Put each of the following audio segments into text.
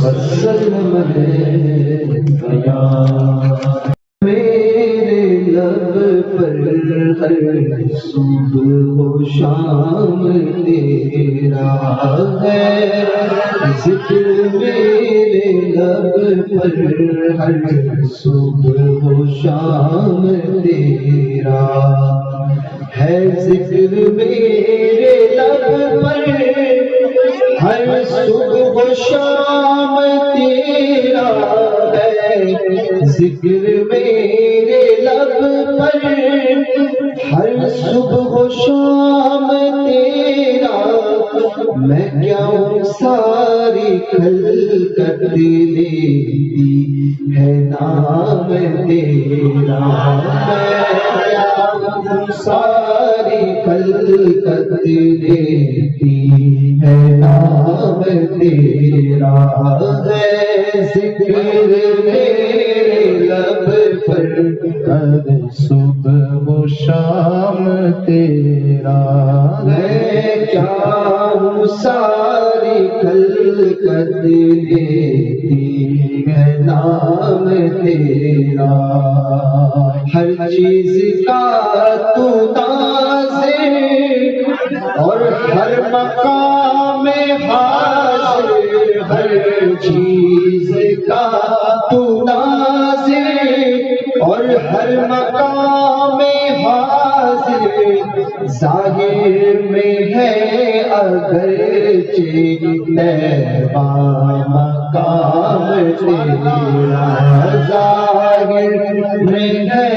وسلم ہے گیا میرے لب پر ہر صبح و شام تیرا ہے ذکر میرے لب پر ہر صبح و شام تیرا ہے ذکر میرے لب پر ہر صبح و شام تیرا ہے ذکر میرے لب پر ہر صبح و شام تیرا میں کیا ہوں ساری خلقت لیتی ہے نام تیرا میں کیا ہوں ساری خلقت لیتی ہے نام تیرا ہے ذکر میرے لب پر ہر صبح و شام تیرا میں کیا ہوں ساری خلقت لیتی ہے نام تیرا ہر چیز کا تو ناظر اور ہر مقام حاضر ہر چیز کا تو ناظر اور ہر مقام حاضر ظاہر میں ہے اگرچہ تیبا مقام تیرا ظاہر میں ہے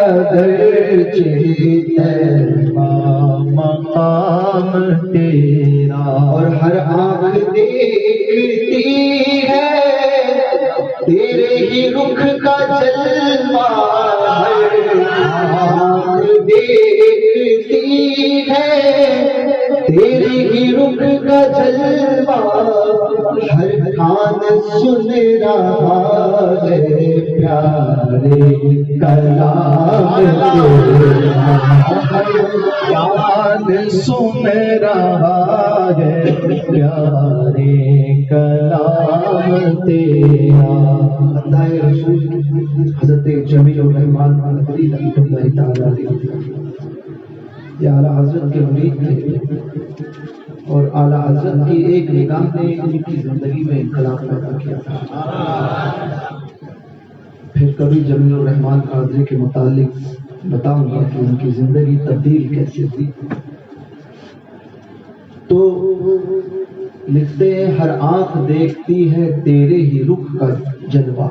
اگرچہ تیبا مقام تیرا اور ہر آنکھ دیکھتی ہے تیرے ہی رخ کا جلوہ ہر آنکھ دیکھتی ہے تیرے ہی رخ کا جلوہ ہر کان سن رہا ہے پیارے کلام تیرا ہر کان سن رہا ہے پیارے کلام تیرا اللہ رسول حضرت جمیل الرحمان قدری رحمۃ اللہ تعالی علیہ یہ اعلیٰ حضرت کے مرید تھے اور اعلیٰ حضرت کی ایک نگاہ نے ان کی زندگی میں انقلاب پیدا کیا تھا۔ پھر کبھی جمیل الرحمان قادری کے متعلق بتاؤں گا کہ ان کی زندگی تبدیل کیسے ہوئی۔ تو لکھتے ہیں ہر آنکھ دیکھتی ہے تیرے ہی رخ کا جلوہ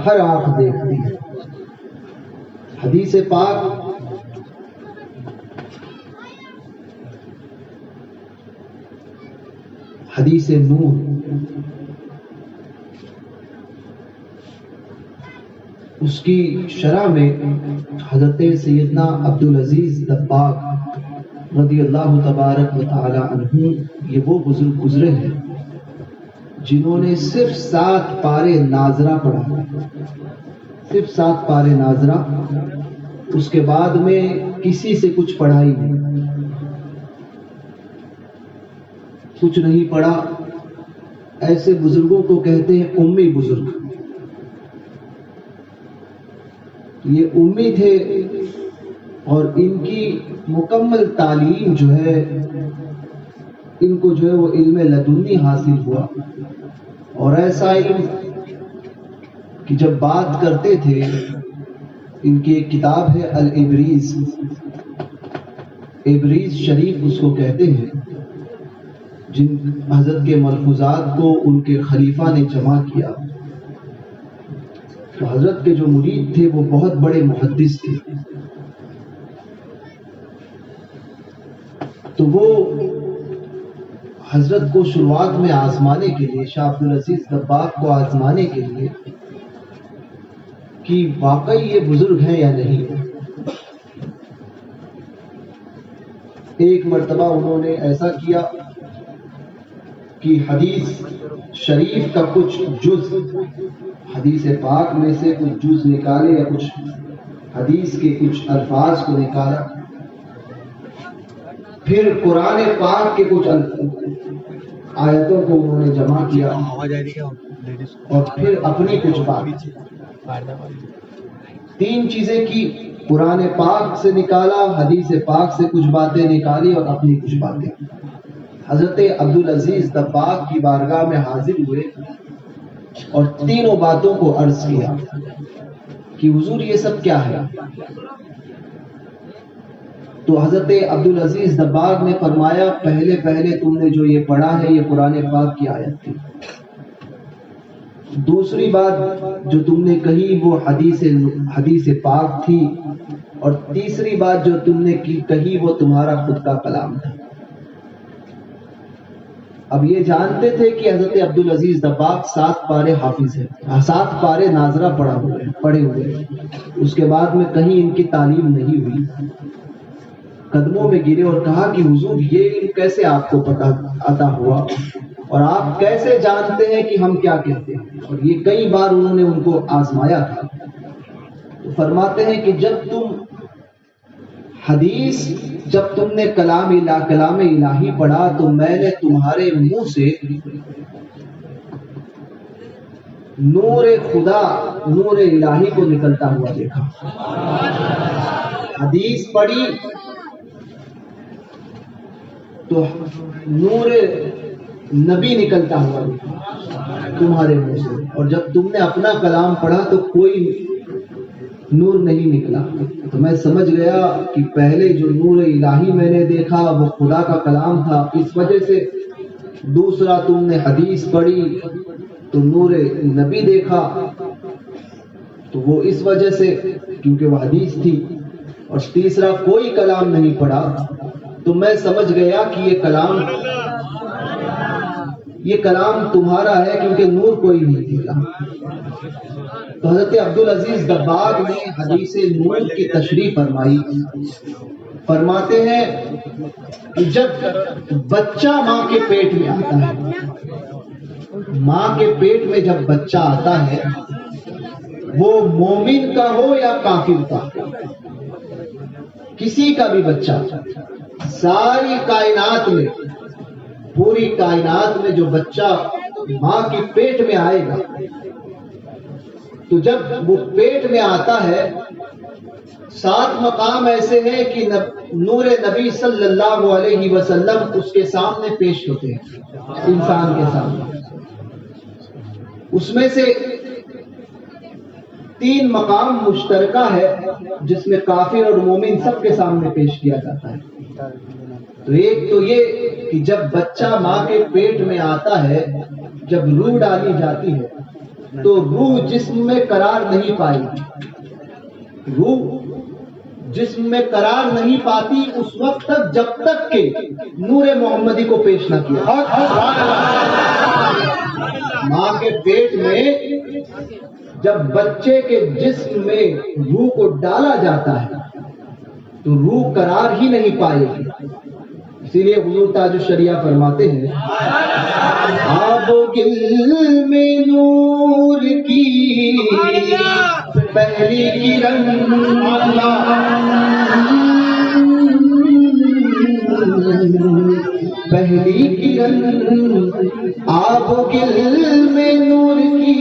ہر آنکھ دیکھتی ہے۔ حدیث پاک حدیث نور اس کی شرح میں حضرت سیدنا عبدالعزیز دباغ رضی اللہ تبارک و تعالی عنہ یہ وہ بزرگ گزرے ہیں جنہوں نے صرف 7 پارے ناظرہ پڑھا، صرف 7 پارے ناظرہ، اس کے بعد میں کسی سے کچھ پڑھائی نہیں، کچھ نہیں پڑھا۔ ایسے بزرگوں کو کہتے ہیں امی بزرگ۔ یہ امی تھے اور ان کی مکمل تعلیم جو ہے ان کو جو ہے وہ علم لدنی حاصل ہوا، اور ایسا علم کہ جب بات کرتے تھے، ان کی ایک کتاب ہے الابریز، ابریز شریف اس کو کہتے ہیں، جن حضرت کے ملفوظات کو ان کے خلیفہ نے جمع کیا۔ تو حضرت کے جو مرید تھے وہ بہت بڑے محدث تھے، تو وہ حضرت کو شروعات میں آزمانے کے لیے، شاہ عبدالعزیز دباغ کو آزمانے کے لیے کہ واقعی یہ بزرگ ہیں یا نہیں، ایک مرتبہ انہوں نے ایسا کیا کہ حدیث شریف کا کچھ جز، حدیث پاک میں سے کچھ جز نکالے یا کچھ حدیث کے کچھ الفاظ کو نکالا، پھر قرآن پاک کے کچھ آیتوں کو انہوں نے جمع کیا اور پھر اپنی کچھ بات 3 چیزیں کی، قرآن پاک سے نکالا، حدیث پاک سے کچھ باتیں نکالی اور اپنی کچھ باتیں۔ حضرت عبدالعزیز دباغ کی بارگاہ میں حاضر ہوئے اور تینوں باتوں کو عرض کیا کہ حضور یہ سب کیا ہے؟ تو حضرت عبدالعزیز دباغ نے فرمایا پہلے تم نے جو یہ پڑھا ہے یہ قرآن پاک کی آیت تھی، دوسری بات جو تم نے کہی وہ حدیث پاک تھی، اور تیسری بات جو تم نے کہی وہ تمہارا خود کا کلام تھا۔ اب یہ جانتے تھے کہ حضرت عبدالعزیز دباغ 7 پارے حافظ ہیں، 7 پارے ناظرہ پڑھے ہوئے ہیں، اس کے بعد میں کہیں ان کی تعلیم نہیں ہوئی۔ قدموں میں گرے اور کہا کہ حضور یہ علم کیسے آپ کو پتہ عطا ہوا اور آپ کیسے جانتے ہیں کہ ہم کیا کہتے ہیں؟ اور یہ کئی بار انہوں نے ان کو آزمایا تھا۔ تو فرماتے ہیں کہ جب تم نے کلام الہی پڑھا تو میں نے تمہارے منہ سے نور خدا، نور الہی کو نکلتا ہوا دیکھا۔ حدیث پڑھی تو نور نبی نکلتا ہوا دیکھا تمہارے منہ سے، اور جب تم نے اپنا کلام پڑھا تو کوئی نور نہیں نکلا۔ تو میں سمجھ گیا کہ پہلے جو نور الہی میں نے دیکھا وہ خدا کا کلام تھا، اس وجہ سے۔ دوسرا تم نے حدیث پڑھی تو نور نبی دیکھا، تو وہ اس وجہ سے کیونکہ وہ حدیث تھی۔ اور تیسرا کوئی کلام نہیں پڑھا تو میں سمجھ گیا کہ یہ کلام تمہارا ہے، کیونکہ نور کوئی نہیں دکھا۔ تو حضرت عبدالعزیز دباغ نے حدیث نور کی تشریح فرمائی۔ فرماتے ہیں کہ جب بچہ ماں کے پیٹ میں آتا ہے، ماں کے پیٹ میں جب بچہ آتا ہے، وہ مومن کا ہو یا کافر کا، کسی کا بھی بچہ، ساری کائنات میں، پوری کائنات میں جو بچہ ماں کے پیٹ میں آئے گا، تو جب وہ پیٹ میں آتا ہے 7 مقام ایسے ہیں کہ نور نبی صلی اللہ علیہ وسلم اس کے سامنے پیش ہوتے ہیں، انسان کے سامنے۔ اس میں سے 3 مقام مشترکہ ہے جس میں کافر اور مومن سب کے سامنے پیش کیا جاتا ہے۔ تو ایک تو یہ کہ جب بچہ ماں کے پیٹ میں آتا ہے، جب روح ڈالی جاتی ہے تو روح جسم میں قرار نہیں پائے گی، روح جسم میں قرار نہیں پاتی اس وقت تک جب تک کہ نور محمدی کو پیش نہ کیا۔ ماں کے پیٹ میں جب بچے کے جسم میں روح کو ڈالا جاتا ہے تو روح قرار ہی نہیں پائے گی۔ اسی لیے حضور تاج الشریعہ فرماتے ہیں، آب و گل میں نور کی پہلی کرن، پہلی کرن، آب و گل میں نور کی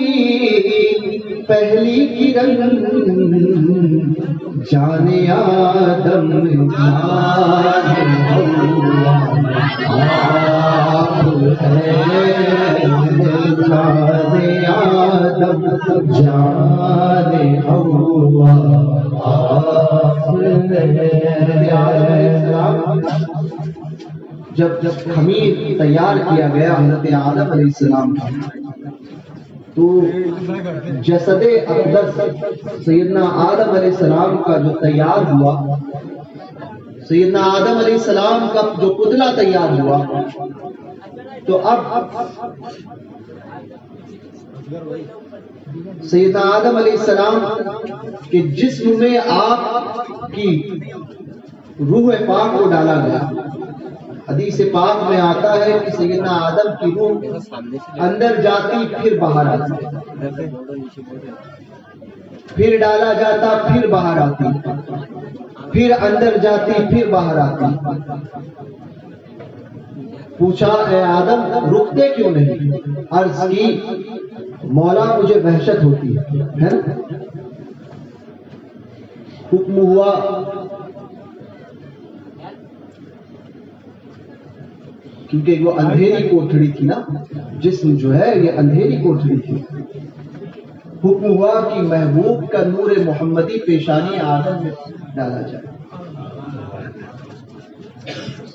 پہلی کرن، جانے آدم جب خمیر تیار کیا گیا حضرت آدم علیہ السلام کا، تو جسد اقدس سیدنا آدم علیہ السلام کا جو تیار ہوا، سیدنا آدم علیہ السلام کا جو پتلا تیار ہوا، تو اب سیدنا آدم علیہ السلام کے جسم میں آپ کی روح پاک کو ڈالا گیا۔ حدیث پاک میں آتا ہے کہ سیدنا آدم کی روح اندر جاتی پھر باہر آتی، پھر ڈالا جاتا پھر باہر آتی، پھر اندر جاتی پھر باہر آتی۔ پوچھا اے آدم رکتے کیوں نہیں؟ عرض کی مولا مجھے وحشت ہوتی ہے نا؟ حکم ہوا کیونکہ وہ اندھیری کوٹھڑی تھی نا، جسم جو ہے یہ اندھیری کوٹھڑی تھی. حکم ہوا کہ محبوب کا نور محمدی پیشانی آدم میں ڈالا جائے.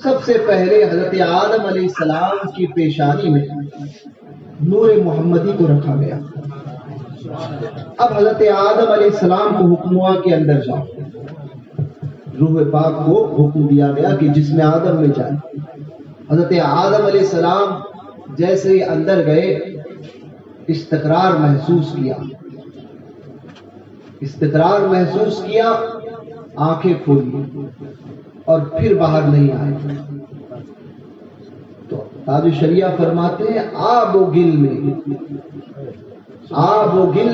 سب سے پہلے حضرت آدم علیہ السلام کی پیشانی میں نور محمدی کو رکھا گیا. اب حضرت آدم علیہ السلام کو حکم ہوا کہ اندر جاؤ. روح پاک کو حکم دیا گیا کہ جسم آدم میں جائے. حضرت آدم علیہ السلام جیسے ہی اندر گئے استقرار محسوس کیا. استقرار محسوس کیا، آنکھیں کھولی اور پھر باہر نہیں آئے. تو تاج الشریعہ فرماتے ہیں آب و گل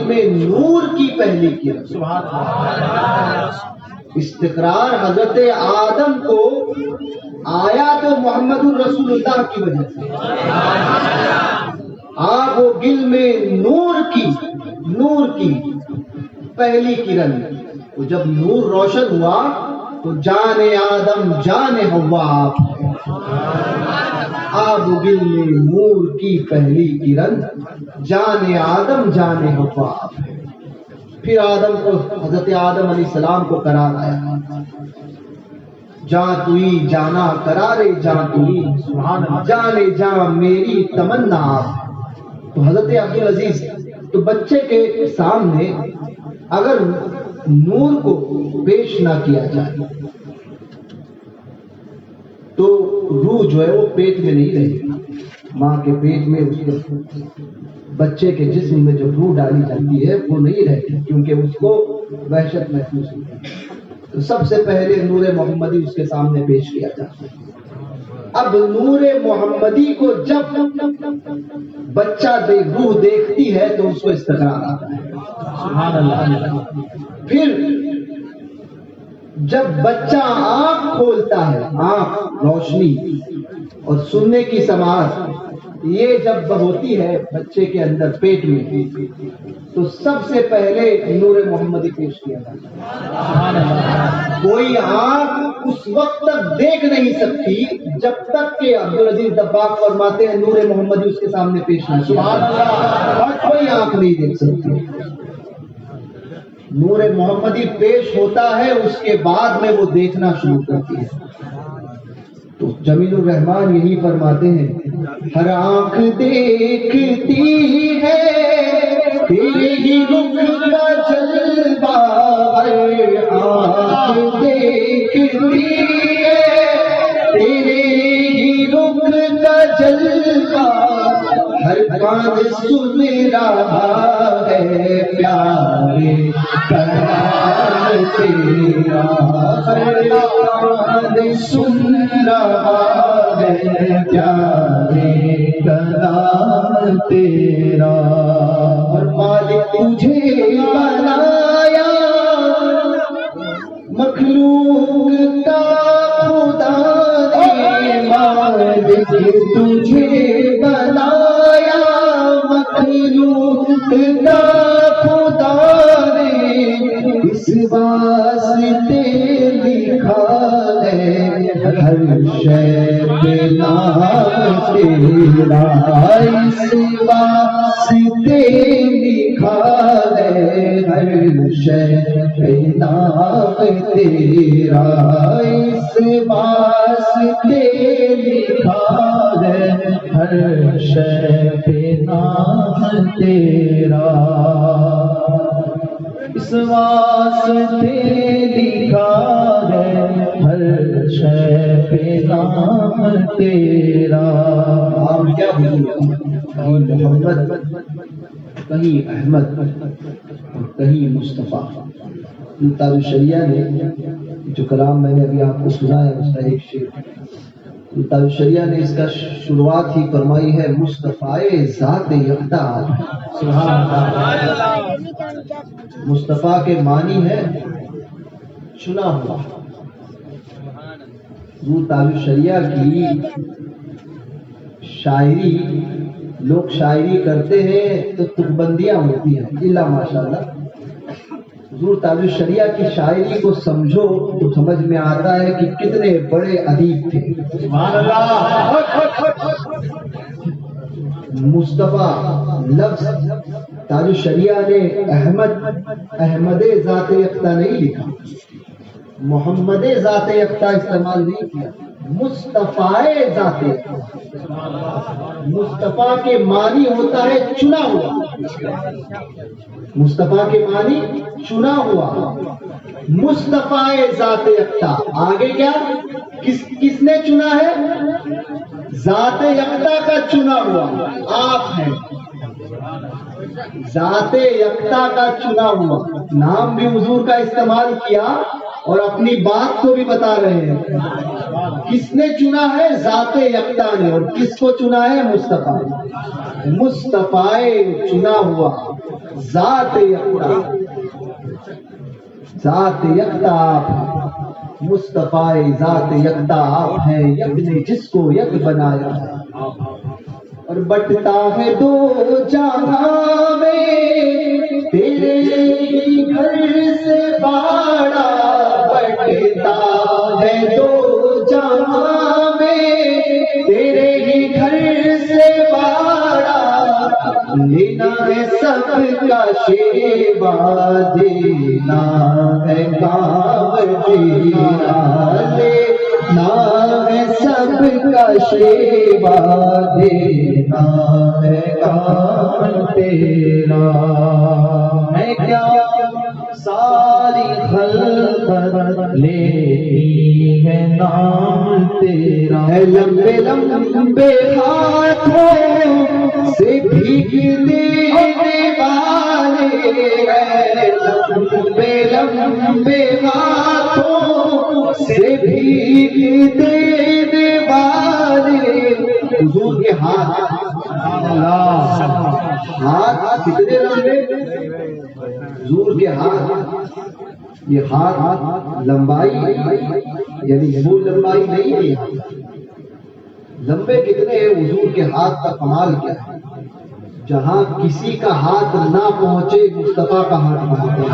میں نور کی پہلی کرن. سبحان اللہ. استقرار حضرت آدم کو آیا تو محمد الرسول اللہ کی وجہ سے. آب و گل میں نور کی پہلی کرن. تو جب نور روشن ہوا تو جان آدم جان حوا آپ ہے. آب و گل میں نور کی پہلی کرن، جان آدم جان حوا آپ ہے. پھر آدم کو حضرت آدم علیہ السلام کو قرار آیا. جاں توئی جانا قرارے جاں توئی، جانے جاں میری تمنا آپ. تو حضرت عبدالعزیز تو بچے کے سامنے اگر نور کو پیش نہ کیا جائے تو روح جو ہے وہ پیٹ میں نہیں رہے گی. ماں کے پیٹ میں اس کے بچے کے جسم میں جو روح ڈالی جاتی ہے وہ نہیں رہتی، کیونکہ اس کو وحشت محسوس ہوتی ہے. تو سب سے پہلے نور محمدی اس کے سامنے پیش کیا جاتا ہے. اب نور محمدی کو جب بچہ روح دیکھتی ہے تو اس کو استقرار آتا ہے. سبحان اللہ. پھر جب بچہ آنکھ کھولتا ہے، آنکھ روشنی اور سننے کی سماعت یہ جب ہوتی ہے بچے کے اندر پیٹ میں، تو سب سے پہلے نور محمدی پیش کیا جاتا ہے. کوئی آنکھ اس وقت تک دیکھ نہیں سکتی جب تک کہ عبدالعزیز دباغ فرماتے ہیں نور محمدی اس کے سامنے پیش نہ کیا جائے. اور کوئی آنکھ نہیں دیکھ سکتی. نور محمدی پیش ہوتا ہے، اس کے بعد میں وہ دیکھنا شروع کرتی ہے. تو جمیل الرحمان یہی فرماتے ہیں ہر آنکھ دیکھتی ہے تیرے ہی رخ کا جلوہ. ہر آنکھ دیکھتی ہے تیرے ہی رخ کا جلوہ. ہر کان سن رہا ہے پیارے کلام تیرا. ہر کان سن رہا ہے پیارے کلام تیرا. اور مالک تجھے بنایا مخلوق کا خدا نے. مالک تجھے بنایا مخلوق کا خدا نے. اس واسطے لکھا ہے ہر شے پہ نام تیرا. اس واسطے لکھا ہے ہر شے پہ نام تیرا. اس واسطے لکھا ہے ہر شے پہ نام تیرا. اس واسطے لکھا ہے ہر شے پہ نام تیرا. آپ کیا کہیں محمد، کہیں احمد اور کہیں مصطفیٰ. تاج الشریعہ نے جو کلام میں نے ابھی آپ کو سنا ہے اس کا ایک شعر، تاج الشریعہ نے اس کا شروعات ہی فرمائی ہے مصطفیٰ ذات یکتا. مصطفیٰ کے معنی ہے چنا ہوا. وہ تاج الشریعہ کی شاعری لوگ شاعری کرتے ہیں تو تکبندیاں ہوتی ہیں اللہ ماشاءاللہ. حضور تاج الشریعہ کی شاعری کو سمجھو تو سمجھ میں آتا ہے کہ کتنے بڑے ادیب تھے. سبحان اللہ. مصطفیٰ لفظ تاج الشریعہ نے احمد ذات یکتا نہیں لکھا، محمد ذات یکتا استعمال نہیں کیا، مصطفیٰ ذات یکتا. مصطفیٰ کے معنی ہوتا ہے چنا ہوا. مصطفیٰ کے معنی چنا ہوا. مصطفیٰ ذات یکتا آگے کیا کس نے چنا ہے؟ ذات یکتا کا چنا ہوا آپ ہیں. ذات یکتا کا چنا ہوا نام بھی حضور کا استعمال کیا اور اپنی بات کو بھی بتا رہے ہیں. کس نے چنا ہے؟ ذات یکتا نے. اور کس کو چنا ہے؟ مصطفیٰ. مصطفیٰ چنا ہوا ذات یکتا. ذات یکتا آپ ہیں. مصطفیٰ ذات یکتا آپ ہیں. یک نے جس کو یک بنایا اور بٹتا ہے دو جہاں میں تیرے گھر سے باڑا. بٹتا ہے دو جہاں میں تیرے ہی گھر سے باڑا. لینا ہے سب کا شیوا دینا ہے کام تیرا. لینا ہے سب کا شیوا دینا ہے کام تیرا. ہے کیا ساری خلقت لیتی ہے نام تیرا. ہے لمبے لمبے ہاتھوں سے بھیگ دینے والے. ہے لمبے لمبے ہاتھوں سے بھیگ دینے والے. حضور کے ہاتھ کتنے لمبے؟ حضور کے ہاتھ یہ ہاتھ لمبائی یعنی وہ لمبائی نہیں ہے. لمبے کتنے ہیں حضور کے ہاتھ کا کمال کیا ہے. جہاں کسی کا ہاتھ نہ پہنچے مصطفیٰ کا ہاتھ پہنچے.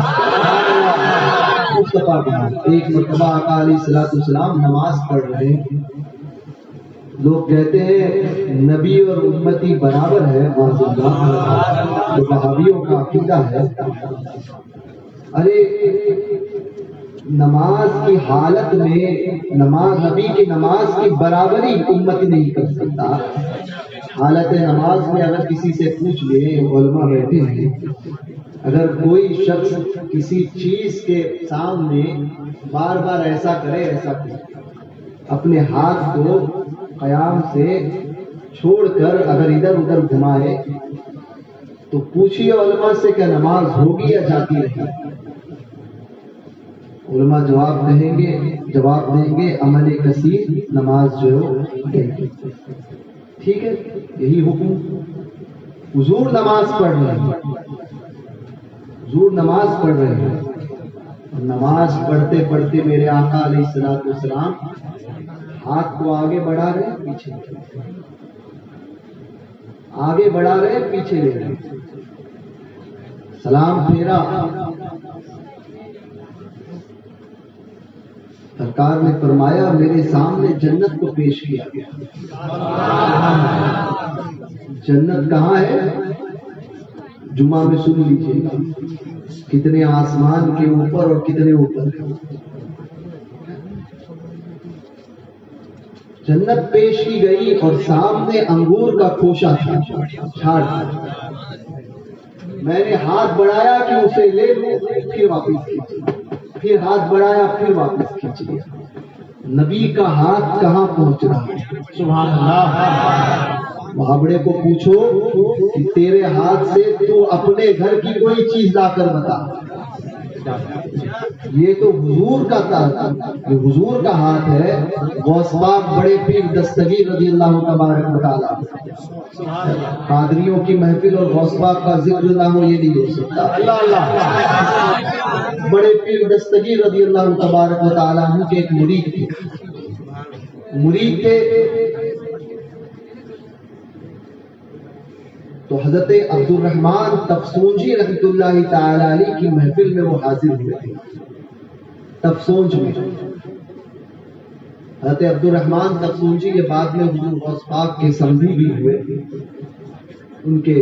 مصطفیٰ کا ہاتھ. ایک مرتبہ آقا علیہ الصلوۃ والسلام نماز پڑھ رہے ہیں. لوگ کہتے ہیں نبی اور امتی برابر ہے. جو وہابیوں کا عقیدہ ہے. ارے نماز کی حالت میں نبی کی نماز کی برابری امت نہیں کر سکتا. حالت نماز میں اگر کسی سے پوچھ لے علماء بیٹھے ہیں اگر کوئی شخص کسی چیز کے سامنے بار بار ایسا کرے اپنے ہاتھ کو قیام سے چھوڑ کر اگر ادھر ادھر گھمائے تو پوچھیے علماء سے کہ نماز ہوگی یا جاتی رہے. علماء جواب دیں گے عمل کثیر نماز جو ہے. ٹھیک ہے یہی حکم. حضور نماز پڑھ رہے ہیں. حضور نماز پڑھ رہے ہیں. نماز پڑھتے پڑھتے میرے آقا علیہ الصلوۃ والسلام ہاتھ کو آگے بڑھا رہے پیچھے آگے بڑھا رہے پیچھے لے رہے. سلام پھیرا. سرکار نے فرمایا میرے سامنے جنت کو پیش کیا گیا. جنت کہاں ہے؟ جمعہ میں سن لیجیے کتنے آسمان کے اوپر اور کتنے اوپر. جنت پیش کی گئی اور سامنے انگور کا خوشہ چھاڑ. میں نے ہاتھ بڑھایا کہ اسے لے لوں پھر واپس کھینچ. پھر ہاتھ بڑھایا پھر واپس کھینچ لیا. نبی کا ہاتھ کہاں پہنچ رہا ہے؟ سبحان اللہ. بھابڑے کو پوچھو کہ تیرے ہاتھ سے تو اپنے گھر کی کوئی چیز لا کر بتا. یہ تو حضور کا تھا. یہ حضور کا ہاتھ ہے. غوث پاک بڑے پیر دستگیر رضی اللہ تبارک و تعالی. قادریوں کی محفل اور غوث پاک کا ذکر نہ ہو یہ نہیں ہو سکتا. بڑے پیر دستگیر رضی اللہ تبارک و تعالی عنہ کے ایک مرید تھے. مرید کے تو حضرت عبد الرحمن تفسونجی رحمۃ اللہ تعالی علیہ کی محفل میں وہ حاضر ہوئے تھے تفسونج میں. حضرت عبد الرحمن تفسونجی یہ بعد میں حضور غوث پاک کے سمدھی بھی ہوئے. ان کے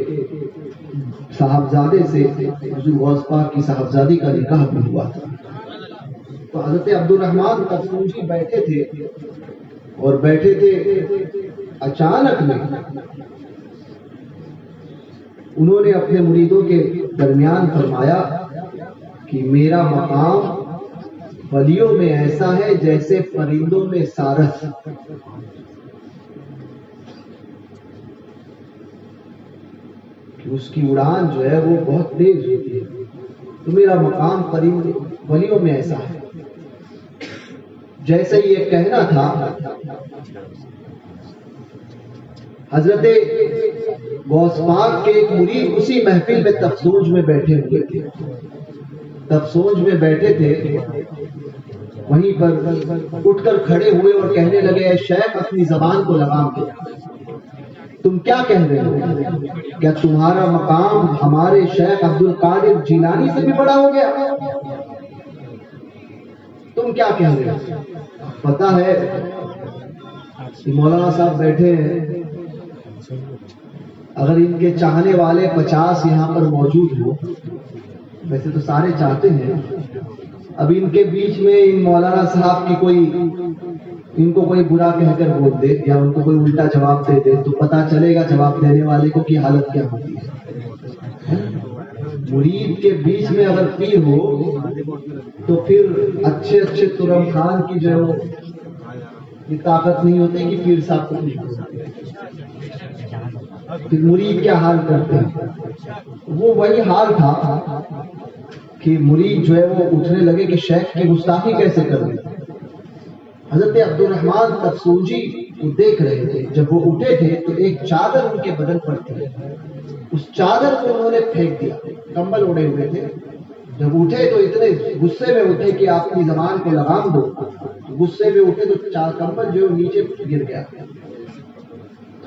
صاحبزادے سے حضور غوث پاک کی صاحبزادی کا نکاح بھی ہوا تھا. تو حضرت عبد الرحمن تفسونجی بیٹھے تھے اور بیٹھے تھے اچانک میں انہوں نے اپنے مریدوں کے درمیان فرمایا کہ میرا مقام ولیوں میں ایسا ہے جیسے پرندوں میں سارس. کہ اس کی اڑان جو ہے وہ بہت تیز ہوتی ہے. تو میرا مقام ولیوں میں ایسا ہے. جیسے یہ کہنا تھا حضرت غوث پاک کے ایک مرید اسی محفل میں تفسونج میں بیٹھے ہوئے تھے. تفسونج میں بیٹھے تھے وہیں پر اٹھ کر کھڑے ہوئے اور کہنے لگے اے شیخ اپنی زبان کو لگام دو. تم کیا کہہ رہے ہو؟ کیا تمہارا مقام ہمارے شیخ عبد القادر جیلانی سے بھی بڑا ہو گیا؟ تم کیا کہہ رہے ہو؟ پتا ہے مولانا صاحب بیٹھے ہیں, اگر ان کے چاہنے والے 50 یہاں پر موجود ہو, ویسے تو سارے چاہتے ہیں, اب ان کے بیچ میں ان مولانا صاحب کی ان کو کوئی برا کہہ کر بول دے یا ان کو کوئی الٹا جواب دے دے تو پتا چلے گا جواب دینے والے کو کی حالت کیا ہوتی ہے. مرید کے بیچ میں اگر پیر ہو تو پھر اچھے ترم خان کی جو یہ طاقت نہیں ہوتی کہ پیر صاحب کو نہیں ہوتی. پھر مرید کیا حال کرتے ہیں؟ وہ وہی حال تھا کہ مرید جو ہے وہ اٹھنے لگے کہ شیخ کی گستاخی کیسے کر دیں. حضرت عبد الرحمن تفسونجی وہ دیکھ رہے تھے. جب وہ اٹھے تھے تو ایک چادر ان کے بدن پر تھی. اس چادر کو انہوں نے پھینک دیا. کمبل اوڑے ہوئے تھے. جب اٹھے تو اتنے غصے میں اٹھے کہ آپ کی زبان کو لگام دو. غصے میں اٹھے تو کمبل جو نیچے گر گیا.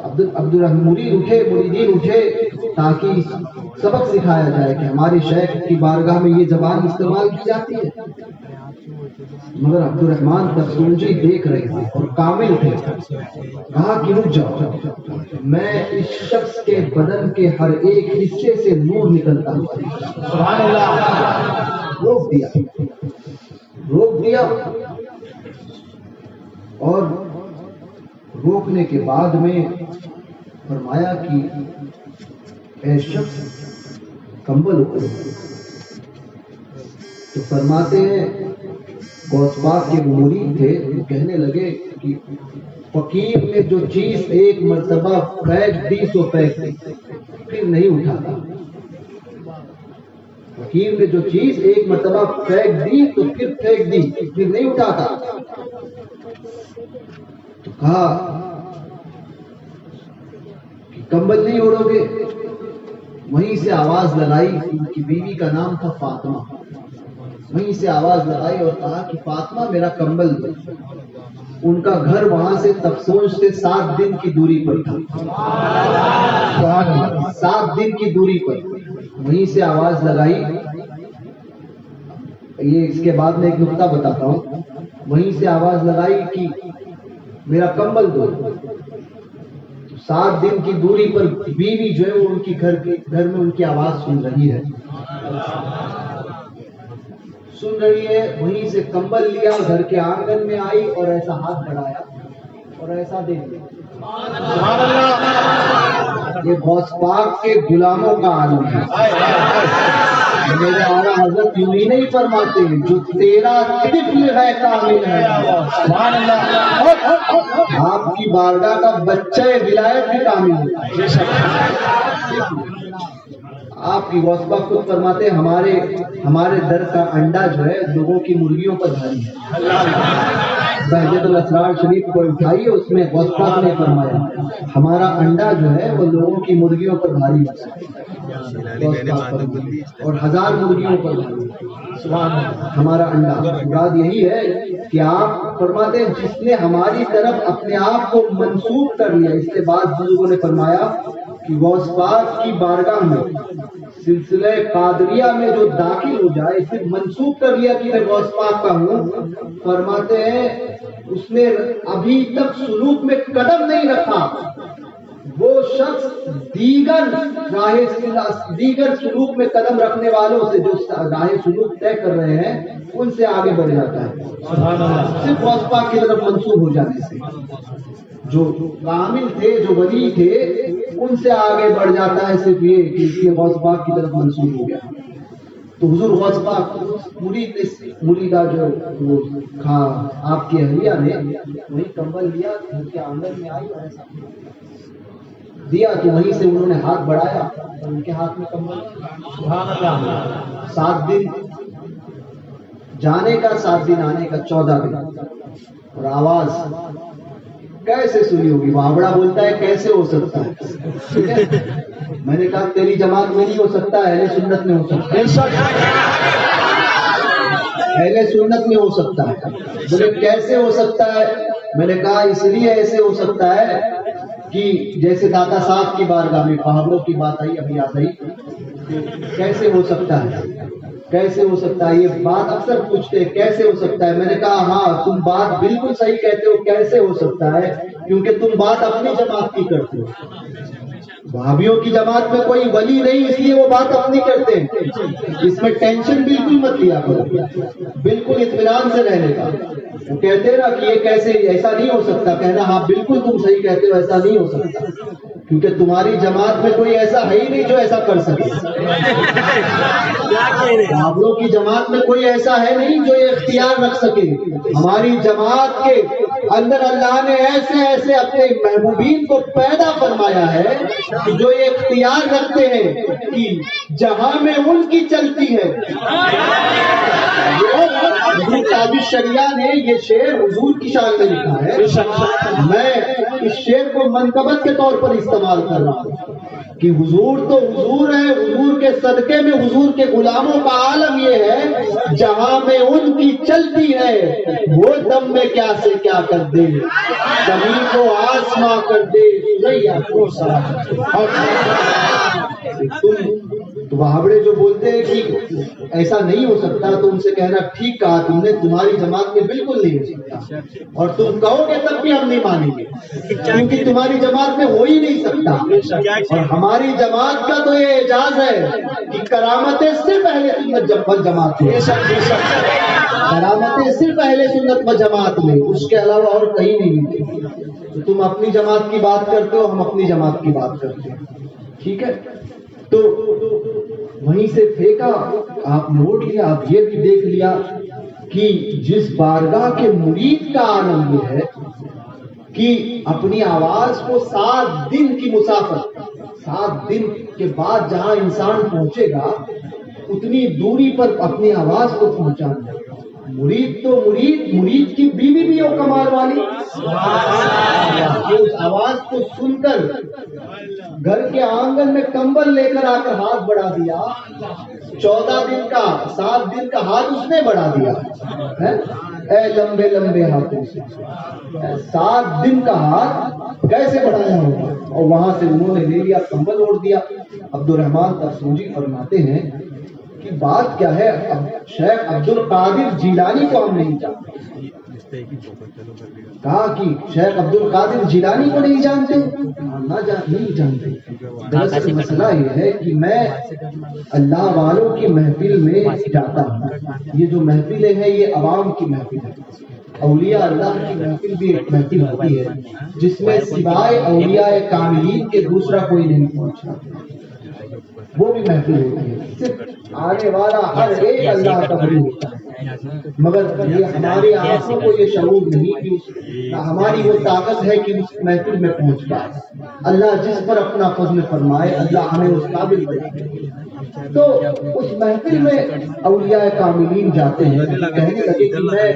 عبد الرحمن مریدین اٹھے تاکہ سبق سکھایا جائے کہ ہمارے شیخ کی بارگاہ میں یہ زبان استعمال کی جاتی ہے. مگر عبد الرحمن تفسونجی دیکھ رہے تھے اور کامل تھے. کہا کہ رک جاؤ, میں اس شخص کے بدن کے ہر ایک حصے سے نور نکلتا ہوں. سبحان اللہ. روک دیا اور روکنے کے بعد میں فرمایا کہ اے شخص کمبل اوڑھو. تو فرماتے ہیں غوث پاک کے مرید تھے, وہ کہنے لگے کہ فقیر نے جو چیز ایک مرتبہ پھینک دی سو پھینک دی, پھر نہیں اٹھاتا. فقیر نے جو چیز ایک مرتبہ پھینک دی تو پھر پھینک دی, پھر نہیں اٹھاتا. تو کہا کہ کمبل نہیں اوڑھو گے. وہیں سے آواز لگائی, ان کی بیوی کا نام تھا فاطمہ. وہیں سے آواز لگائی اور کہا کہ فاطمہ میرا کمبل دو. ان کا گھر وہاں سے تفسونج سے 7 دن کی دوری پر تھا. 7 دن کی دوری پر وہیں سے آواز لگائی. یہ اس کے بعد میں ایک نقطہ بتاتا ہوں. وہیں سے آواز لگائی کہ میرا کمبل دو. 7 دن کی دوری پر بیوی جو ہے وہ ان کی گھر میں ان کی آواز سن رہی ہے. وہیں سے کمبل لیا, گھر کے آنگن میں آئی اور ایسا ہاتھ بڑھایا اور ایسا دے دیا. یہ غوث پاک کے غلاموں کا عالم ہے. میرے اعلیٰ حضرت یوں ہی نہیں فرماتے جو تیرا طفل ہے کامل ہے. آپ کی بارگاہ کا بچہ ولایت بھی کامل ہے. آپ کی غوث پاک خود فرماتے ہیں ہمارے در کا انڈا جو ہے لوگوں کی مرغیوں پر بھاری ہے. بہجت الاسرار شریف کو اٹھائیے, اس میں غوث پاک نے فرمایا ہمارا انڈا جو ہے وہ لوگوں کی مرغیوں پر بھاری ہے اور 1000 مرغیوں پر بھاری ہے. ہمارا انڈا مراد یہی ہے کہ آپ فرماتے ہیں جس نے ہماری طرف اپنے آپ کو منسوب کر لیا. اس کے بعد بزرگوں نے فرمایا کہ غوث پاک کی بارگاہ میں سلسلہ قادریہ میں جو داخل ہو جائے، پھر منسوخ کر لیا کہ میں غوث پاک کا ہوں، فرماتے ہیں اس نے ابھی تک سلوک میں قدم نہیں رکھا، وہ شخص دیگر سلوک میں قدم رکھنے والوں سے جو راہ سلوک طے کر رہے ہیں ان سے آگے بڑھ جاتا ہے، صرف غوث پاک کی طرف منسوخ ہو جانے سے۔ جو کامل تھے، جو ولی تھے، ان سے آگے بڑھ جاتا ہے صرف یہ کہ اس لیے غوث پاک کی طرف منسوخ ہو گیا۔ تو حضور غوث پاک مریدہ جو وہ کھا آپ کی اہلیہ نے وہی کمبل لیا، گھر کے آنگن میں آئی اور ایسا دیا تو وہیں سے انہوں نے ہاتھ بڑھایا اور ان کے ہاتھ میں کمبل۔ سبحان اللہ۔ 7 دن جانے کا، 7 دن آنے کا، 14 دن، اور آواز کیسے سنی ہوگی؟ وابڑا بولتا ہے کیسے ہو سکتا ہے؟ میں نے کہا تیری جماعت میں نہیں ہو سکتا، اہل سنت میں ہو سکتا ہے، اہل سنت میں ہو سکتا ہے۔ بولے کیسے ہو سکتا ہے؟ میں نے کہا اس لیے ایسے ہو سکتا ہے کہ جیسے داتا صاحب کی بارگاہ میں پہاڑوں کی بات آئی، ابھی یاد آئی، کیسے ہو سکتا ہے، کیسے ہو سکتا ہے؟ یہ بات اکثر پوچھتے ہیں کیسے ہو سکتا ہے۔ میں نے کہا ہاں تم بات بالکل صحیح کہتے ہو، کیسے ہو سکتا ہے، کیونکہ تم بات اپنی جماعت کی کرتے ہو، بھابھیوں کی جماعت میں کوئی ولی نہیں، اس لیے وہ بات اپنی کرتے ہیں۔ اس میں ٹینشن بالکل مت لیا کرو، بالکل اطمینان سے رہنے کا۔ وہ کہتے ہیں نا کہ یہ کیسے، ایسا نہیں ہو سکتا، کہنا ہاں بالکل تم صحیح کہتے ہو، ایسا نہیں ہو سکتا، کیونکہ تمہاری جماعت میں کوئی ایسا ہے ہی نہیں جو ایسا کر سکے۔ بھابھیوں کی جماعت میں کوئی ایسا ہے نہیں جو یہ اختیار رکھ سکے۔ ہماری جماعت کے اندر اللہ نے ایسے ایسے اپنے محبوبین کو پیدا فرمایا ہے جو یہ اختیار رکھتے ہیں کہ جہاں میں ان کی چلتی ہے۔ تاج الشریعہ نے یہ شعر حضور کی شان میں لکھا ہے، میں اس شعر کو منقبت کے طور پر استعمال کر رہا ہوں کہ حضور تو حضور ہے، حضور کے صدقے میں حضور کے غلاموں کا عالم یہ ہے جہاں میں ان کی چلتی ہے وہ دم میں کیا سے کیا کر دے، زمین کو آسماں کر دے، سوریا کو سرا۔ تو وہابڑے جو بولتے ہیں کہ ایسا نہیں ہو سکتا تو ان سے کہنا ٹھیک کہا تم نے، تمہاری جماعت میں بالکل نہیں ہو سکتا، اور تم کہو گے تب بھی ہم نہیں مانیں گے، کیونکہ تمہاری جماعت میں ہو ہی نہیں سکتا۔ اور ہماری جماعت کا تو یہ اعجاز ہے کہ کرامتیں صرف اہل سنت والجماعت میں، کرامتیں صرف اہل سنت والجماعت میں، اس کے علاوہ اور کہیں نہیں ملتی۔ تو تم اپنی جماعت کی بات کرتے ہو، ہم اپنی جماعت کی بات کرتے ہیں، ٹھیک ہے؟ تو وہیں سے پھینکا، آپ نوٹ لیا، آپ یہ بھی دیکھ لیا کہ جس بارگاہ کے مرید کا عالم یہ ہے کہ اپنی آواز کو 7 دن کی مسافت، 7 دن کے بعد جہاں انسان پہنچے گا اتنی دوری پر اپنی آواز کو پہنچانا۔ مرید تو مرید کی بیوی بھی ہو کمال والی، اس آواز کو سن کر گھر کے آنگن میں کمبل لے کر آ کر ہاتھ بڑھا دیا، 14 دن کا، 7 دن کا ہاتھ اس نے بڑھا دیا، اے لمبے لمبے ہاتھوں سے 7 دن کا ہاتھ کیسے بڑھایا ہوگا؟ اور وہاں سے انہوں نے لے لیا، کمبل اوڑھ دیا۔ عبد الرحمن ترسوجی فرماتے ہیں کہ بات کیا ہے، شیخ عبد القادر جیلانی کو ہم نہیں جانتے۔ کہا کہ شیخ عبد القادر جیلانی کو نہیں جانتے؟ نہیں جانتے۔ دراصل مسئلہ یہ ہے کہ میں اللہ والوں کی محفل میں جاتا ہوں، یہ جو محفلیں ہیں یہ عوام کی محفل ہے، اولیاء اللہ کی محفل بھی ایک محفل ہوتی ہے جس میں سوائے اولیاء کاملین کے دوسرا کوئی نہیں پہنچا، وہ بھی محفل ہوتی ہے، صرف آنے والا ہر ایک اللہ کا ولی ہوتا ہے، مگر یہ ہماری آنکھوں کو یہ شعور نہیں کہ ہماری وہ طاقت ہے کہ اس محفل میں پہنچ پائے۔ اللہ جس پر اپنا فضل فرمائے اللہ ہمیں اس قابل بنائے۔ تو اس محفل میں اولیاء کاملین جاتے ہیں، کہنے لگے کہ میں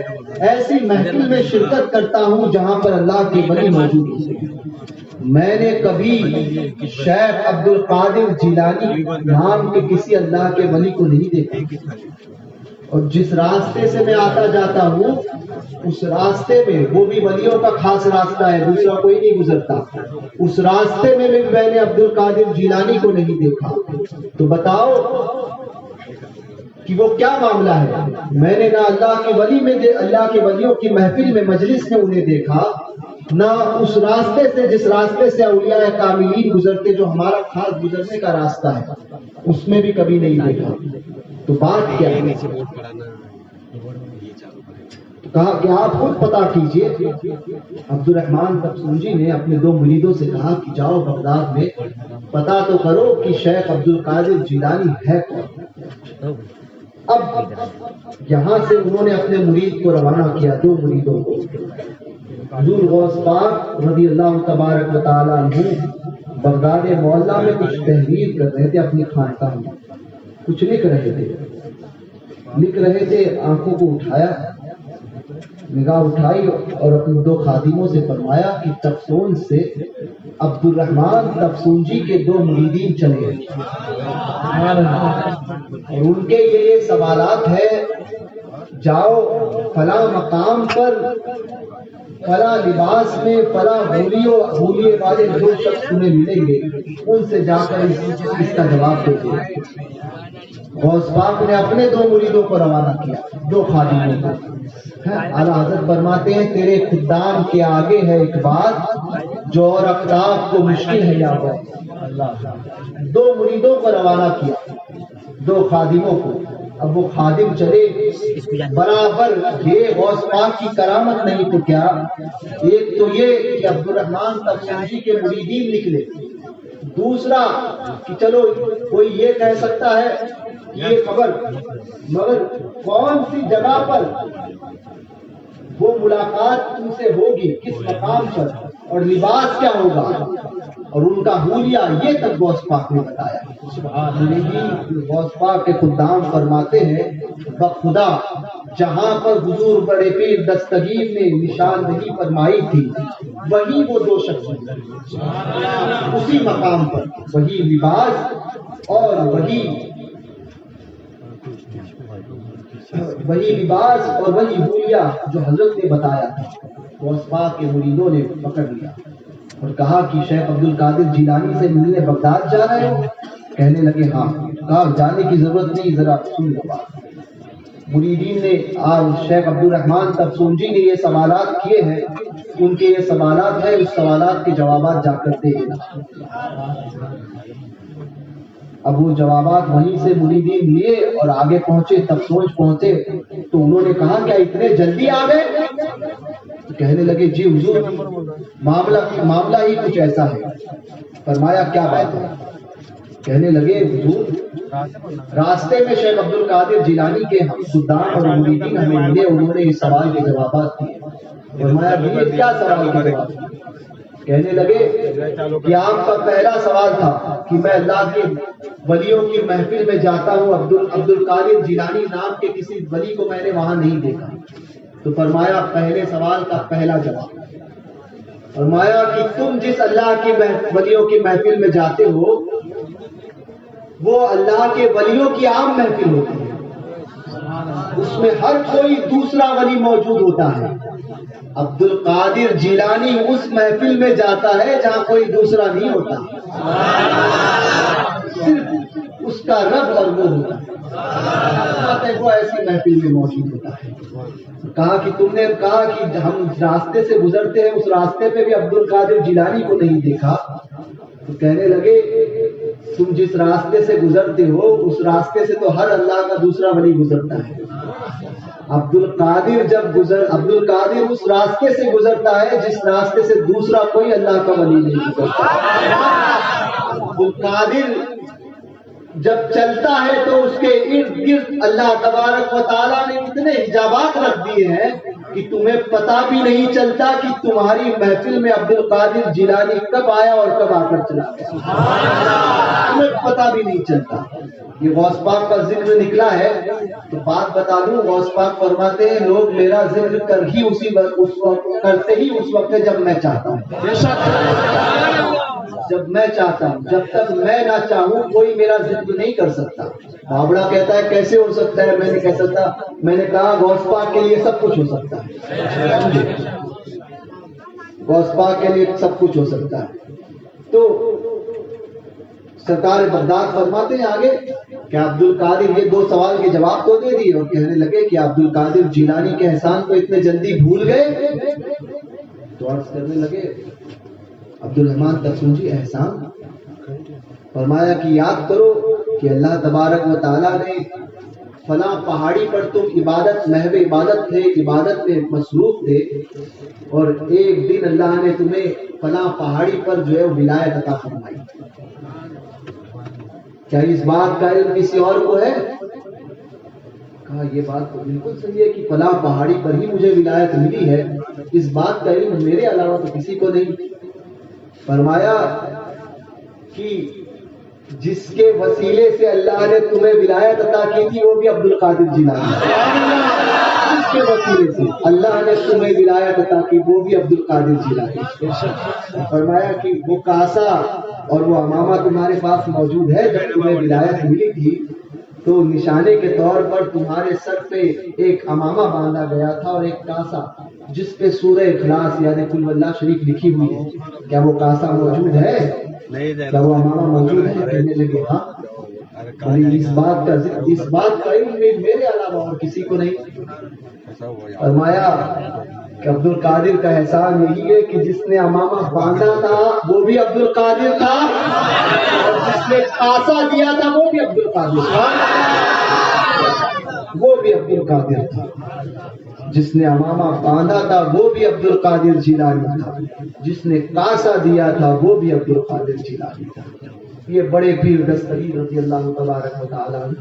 ایسی محفل میں شرکت کرتا ہوں جہاں پر اللہ کے ولی موجود ہوتے ہیں۔ میں نے کبھی شیخ عبد القادر جیلانی نام کے کسی اللہ کے ولی کو نہیں دیکھا، اور جس راستے سے میں آتا جاتا ہوں اس راستے میں، وہ بھی ولیوں کا خاص راستہ ہے، دوسرا کوئی نہیں گزرتا، اس راستے میں بھی میں نے عبد القادر جیلانی کو نہیں دیکھا۔ تو بتاؤ کہ وہ کیا معاملہ ہے؟ میں نے نہ اللہ کے ولی میں اللہ کے ولیوں کی محفل میں مجلس میں انہیں دیکھا، نہ اس راستے سے جس راستے سے اولیاء کاملین گزرتے، جو ہمارا خاص گزرنے کا راستہ ہے، اس میں بھی کبھی نہیں دیکھا۔ تو بات کیا ہے؟ کہا کہ آپ خود پتا کیجئے۔ عبد الرحمن تبسونجی نے اپنے 2 مریدوں سے کہا کہ جاؤ بغداد میں پتا تو کرو کہ شیخ عبد القادر جیلانی ہے کون۔ اب یہاں سے انہوں نے اپنے مرید کو روانہ کیا، 2 مریدوں کو۔ حضور غوث پاک رضی اللہ تبارک و تعالیٰ عنہ بغداد معلیٰ میں کچھ تحریر کر رہے تھے، اپنی خانقاہ میں کچھ لکھ رہے تھے۔ آنکھوں کو اٹھایا، نگاہ اٹھائی اور اپنے 2 خادموں سے فرمایا کہ تفسون سے عبد الرحمن تبسونجی کے 2 مریدین چلے گئے اور ان کے یہ سوالات ہیں، جاؤ فلاں مقام پر فلاں لباس میں فلاں ہولیے والے 2 شخص تمہیں ملیں گے، ان سے جا کر اس کا جواب دے دو۔ غوث پاک نے اپنے 2 مریدوں کو روانہ کیا، 2 خادموں کو۔ اعلیٰ حضرت فرماتے ہیں تیرے خدام کے آگے ہے ایک بات جو اور اقطاب کو مشکل ہے یا وہ۔ 2 مریدوں کو روانہ کیا، 2 خادموں کو۔ اب وہ خادم چلے برابر، یہ غوث پاک کی کرامت نہیں تو کیا؟ ایک تو یہ کہ عبد الرحمن تبسونجی کے مریدین نکلے، دوسرا کہ چلو کوئی یہ کہہ سکتا ہے یہ خبر، مگر کون سی جگہ پر وہ ملاقات تم سے ہوگی، کس مقام پر، اور لباس کیا ہوگا، اور ان کا حلیہ، یہ تک غوث پاک نے بتایا۔ غوث پاک کے خدام فرماتے ہیں بخدا جہاں پر حضور بڑے پیر دستگیر نے نشاندہی فرمائی تھی، وہی وہ 2 شخص اسی مقام پر، وہی لباس اور وہی حلیہ جو حضرت نے بتایا تھا۔ غوث پاک کے مریدوں نے پکڑ لیا اور کہا کہ شیخ عبد القادر جیلانی سے ملنے بغداد جا رہے ہو؟ کہنے لگے ہاں۔ کہا جانے کی ضرورت نہیں، ذرا سن لو بات۔ مریدین نے شیخ عبد الرحمن تبسونجی نے یہ سوالات کیے ہیں، ان کے یہ سوالات ہیں، اس سوالات کے جوابات جا کر دے دینا۔ اب وہ جوابات وہیں سے مریدین لیے اور آگے پہنچے، تبسونج پہنچے تو انہوں نے کہا کیا اتنے جلدی آ گئے؟ کہنے لگے جی حضور معاملہ ہی کچھ ایسا ہے۔ فرمایا کیا بات ہے؟ کہنے لگے حضور راستے میں شیخ عبد القادر جیلانی کے خدام اور مریدین ہمیں ملے، انہوں نے اس سوال کے جوابات دیے۔ فرمایا یہ کیا سوال کے جواب؟ کہنے لگے کہ آپ کا پہلا سوال تھا کہ میں اللہ کے ولیوں کی محفل میں جاتا ہوں، عبد القادر جیلانی نام کے کسی ولی کو میں نے وہاں نہیں دیکھا۔ تو فرمایا پہلے سوال کا پہلا جواب۔ فرمایا کہ تم جس اللہ کے ولیوں کی محفل میں جاتے ہو وہ اللہ کے ولیوں کی عام محفل ہوتی ہے، اس میں ہر کوئی دوسرا ولی موجود ہوتا ہے۔ عبد القادر جیلانی اس محفل میں جاتا ہے جہاں کوئی دوسرا نہیں ہوتا، صرف اس کا رب اور وہ ہوتا ہے، وہ ایسی محفل میں موجود ہوتا ہے۔ کہا کہ تم نے کہا کہ ہم راستے سے گزرتے ہیں، اس راستے پہ بھی عبد القادر جیلانی کو نہیں دیکھا۔ تو کہنے لگے تم جس راستے سے گزرتے ہو اس راستے سے تو ہر اللہ کا دوسرا ولی گزرتا ہے۔ عبد القادر اس راستے سے گزرتا ہے جس راستے سے دوسرا کوئی اللہ کا ولی نہیں گزرتا۔ عبد القادر جب چلتا ہے تو اس کے ارد گرد اللہ تبارک و تعالیٰ نے اتنے حجابات رکھ دیے ہیں کہ تمہیں پتا بھی نہیں چلتا کہ تمہاری محفل میں عبد القادر جیلانی کب آیا اور کب آ کر چلا گیا، تمہیں پتا بھی نہیں چلتا۔ یہ غوث پاک کا ذکر نکلا ہے تو بات بتا دوں، غوث پاک فرماتے ہیں لوگ میرا ذکر کرتے ہی اس وقت جب میں چاہتا ہوں، جب میں چاہتا ہوں، جب تک میں نہ چاہوں کوئی میرا ذکر نہیں کر سکتا۔ بابڑا کہتا ہے کیسے ہو سکتا ہے؟ میں نے کہا غوث پاک کے لیے سب کچھ ہو سکتا ہے، غوث پاک کے لیے سب کچھ ہو سکتا ہے۔ تو سرکار بغداد فرماتے ہیں آگے کہ عبد القادر، یہ دو سوال کے جواب تو دے دیے، اور کہنے لگے کہ عبد القادر جیلانی کے احسان کو اتنے جلدی بھول گئے؟ تو عرض کرنے لگے عبد الرحمن ترسنجی احسان؟ فرمایا کہ یاد کرو کہ اللہ تبارک و تعالیٰ نے فلاں پہاڑی پر تم عبادت، محو عبادت تھے، عبادت میں مصروف تھے، اور ایک دن اللہ نے تمہیں فلاں پہاڑی پر جو ہے ولایت عطا فرمائی۔ کیا اس بات کا علم کسی اور کو ہے؟ کہا یہ بات تو بالکل صحیح ہے کہ فلاں پہاڑی پر ہی مجھے ولایت ملی ہے، اس بات کا علم میرے علاوہ تو کسی کو نہیں۔ فرمایا کہ جس کے وسیلے سے اللہ نے تمہیں ولایت عطا کی تھی وہ بھی عبد القادر جیلانی، جس کے وسیلے سے اللہ نے تمہیں ولایت عطا کی وہ بھی عبد القادر جیلانی۔ فرمایا کہ وہ کاسا اور وہ امامہ تمہارے پاس موجود ہے، جب تمہیں ولایت ملی تھی تو نشانے کے طور پر تمہارے سر پہ ایک امامہ باندھا گیا تھا اور ایک کاسا جس پہ سورہ اخلاص یعنی قل واللہ شریف لکھی ہوئی ہے۔ کیا وہ کاسا موجود ہے؟ کیا وہ امامہ موجود ہے؟ کہنے لگے ہاں۔ اس بات کا علم میرے علاوہ اور کسی کو نہیں۔ فرمایا کہ عبد القادر کا احسان یہی ہے کہ جس نے امامہ باندھا تھا وہ بھی عبد القادر تھا، اور جس نے کاسا دیا تھا وہ بھی عبد القادر تھا، وہ بھی عبد القادر تھا۔ جس نے امامہ باندھا تھا وہ بھی عبد القادر جیلانی تھا، جس نے کاسا دیا تھا وہ بھی عبد القادر جیلانی تھا۔ یہ بڑے پیر دستگیر رضی اللہ تبارک و تعالیٰ عنہ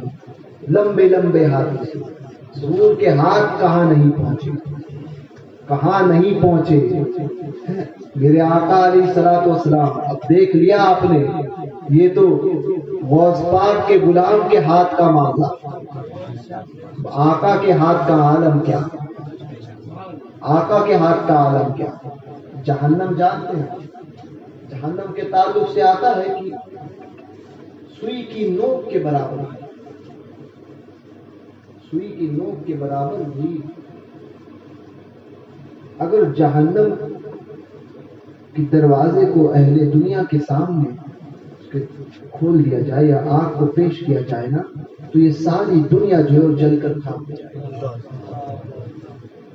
لمبے لمبے ہاتھ سے، حضور کے ہاتھ کہاں نہیں پہنچے، کہاں نہیں پہنچے میرے آقا علیہ الصلوۃ والسلام۔ اب دیکھ لیا آپ نے، یہ تو غوث پاک کے غلام کے ہاتھ کا معاملہ، آقا کے ہاتھ کا عالم کیا، آقا کے ہاتھ کا عالم کیا۔ جہنم جانتے ہیں، جہنم کے تعلق سے آتا ہے کہ سوئی کی نوک کے برابر، سوئی کی نوک کے برابر بھی اگر جہنم کے دروازے کو اہل دنیا کے سامنے کھول دیا جائے یا آنکھ کو پیش کیا جائے نا، تو یہ ساری دنیا جو ہے جل کر خاک ہو جائے،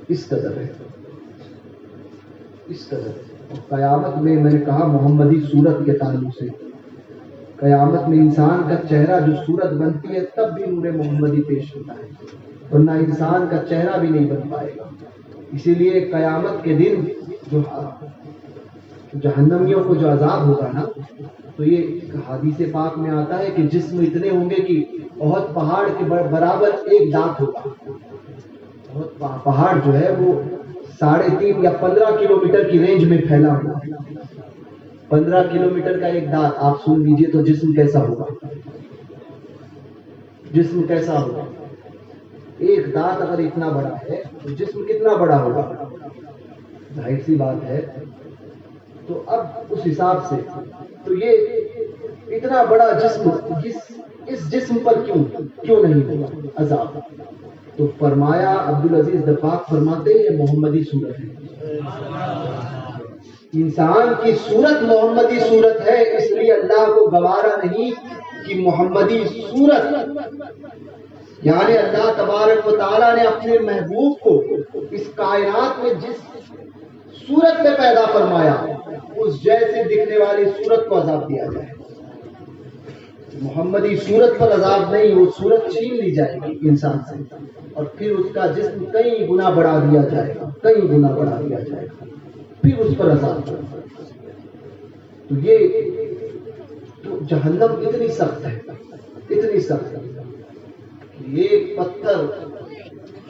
اس قدر ہے، اس قدر ہے۔ اور قیامت میں نے کہا محمدی صورت کے تعلق سے، قیامت میں انسان کا چہرہ جو صورت بنتی ہے تب بھی نور محمدی پیش ہوتا ہے، ورنہ انسان کا چہرہ بھی نہیں بن پائے گا۔ اسی لیے قیامت کے دن جو جہنمیوں کو جو عذاب ہوگا نا، تو یہ حدیث پاک میں آتا ہے کہ جسم اتنے ہوں گے کہ احد پہاڑ کے برابر ایک دانت ہوگا۔ احد پہاڑ جو ہے وہ 3.5 یا 15 کلومیٹر کی رینج میں پھیلا ہوا، 15 کلومیٹر کا ایک دانت، آپ سن لیجئے تو جسم کیسا ہوگا، جسم کیسا ہوگا۔ ایک دانت اگر اتنا بڑا ہے تو جسم کتنا بڑا ہوگا، ظاہر سی بات ہے۔ تو اب اس حساب سے تو یہ اتنا بڑا جسم اس جسم پر کیوں نہیں ہوگا عذاب؟ تو فرمایا عبدالعزیز دباغ فرماتے ہیں محمدی صورت ہے، انسان کی صورت محمدی صورت ہے، اس لیے اللہ کو گوارا نہیں کہ محمدی صورت، یعنی اللہ تبارک و تعالیٰ نے اپنے محبوب کو اس کائنات میں جس صورت میں پیدا فرمایا اس جیسے دکھنے والی صورت کو عذاب دیا جائے۔ محمدی صورت پر عذاب نہیں، وہ صورت چھین لی جائے گی انسان سے اور پھر اس کا جسم کئی گنا بڑھا دیا جائے گا، کئی گنا بڑھا دیا جائے گا، پھر اس پر عذاب ہوگا۔ تو یہ تو جہنم اتنی سخت ہے، اتنی سخت ہے کہ ایک پتھر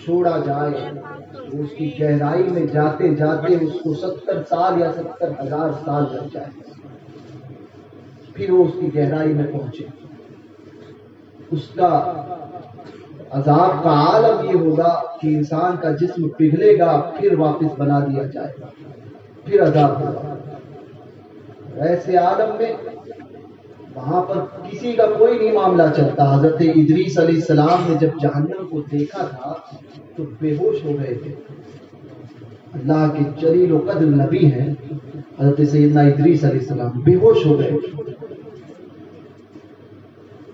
چھوڑا جائے اس کی گہرائی میں جاتے جاتے اس کو 70 سال یا 70,000 سال لگ جائے، پھر وہ اس کی گہرائی میں پہنچے۔ اس کا عذاب کا عالم یہ ہوگا کہ انسان کا جسم پگھلے گا، پھر واپس بنا دیا جائے گا، پھر عذاب ہوگا۔ ایسے عالم میں وہاں پر کسی کا کوئی نہیں معاملہ چلتا. حضرت ادریس علیہ السلام نے جب جہنم کو دیکھا تھا تو بے ہوش ہو گئے تھے. اللہ کے جلیل و قدر نبی ہیں حضرت سیدنا ادریس علیہ السلام، بے ہوش ہو گئے.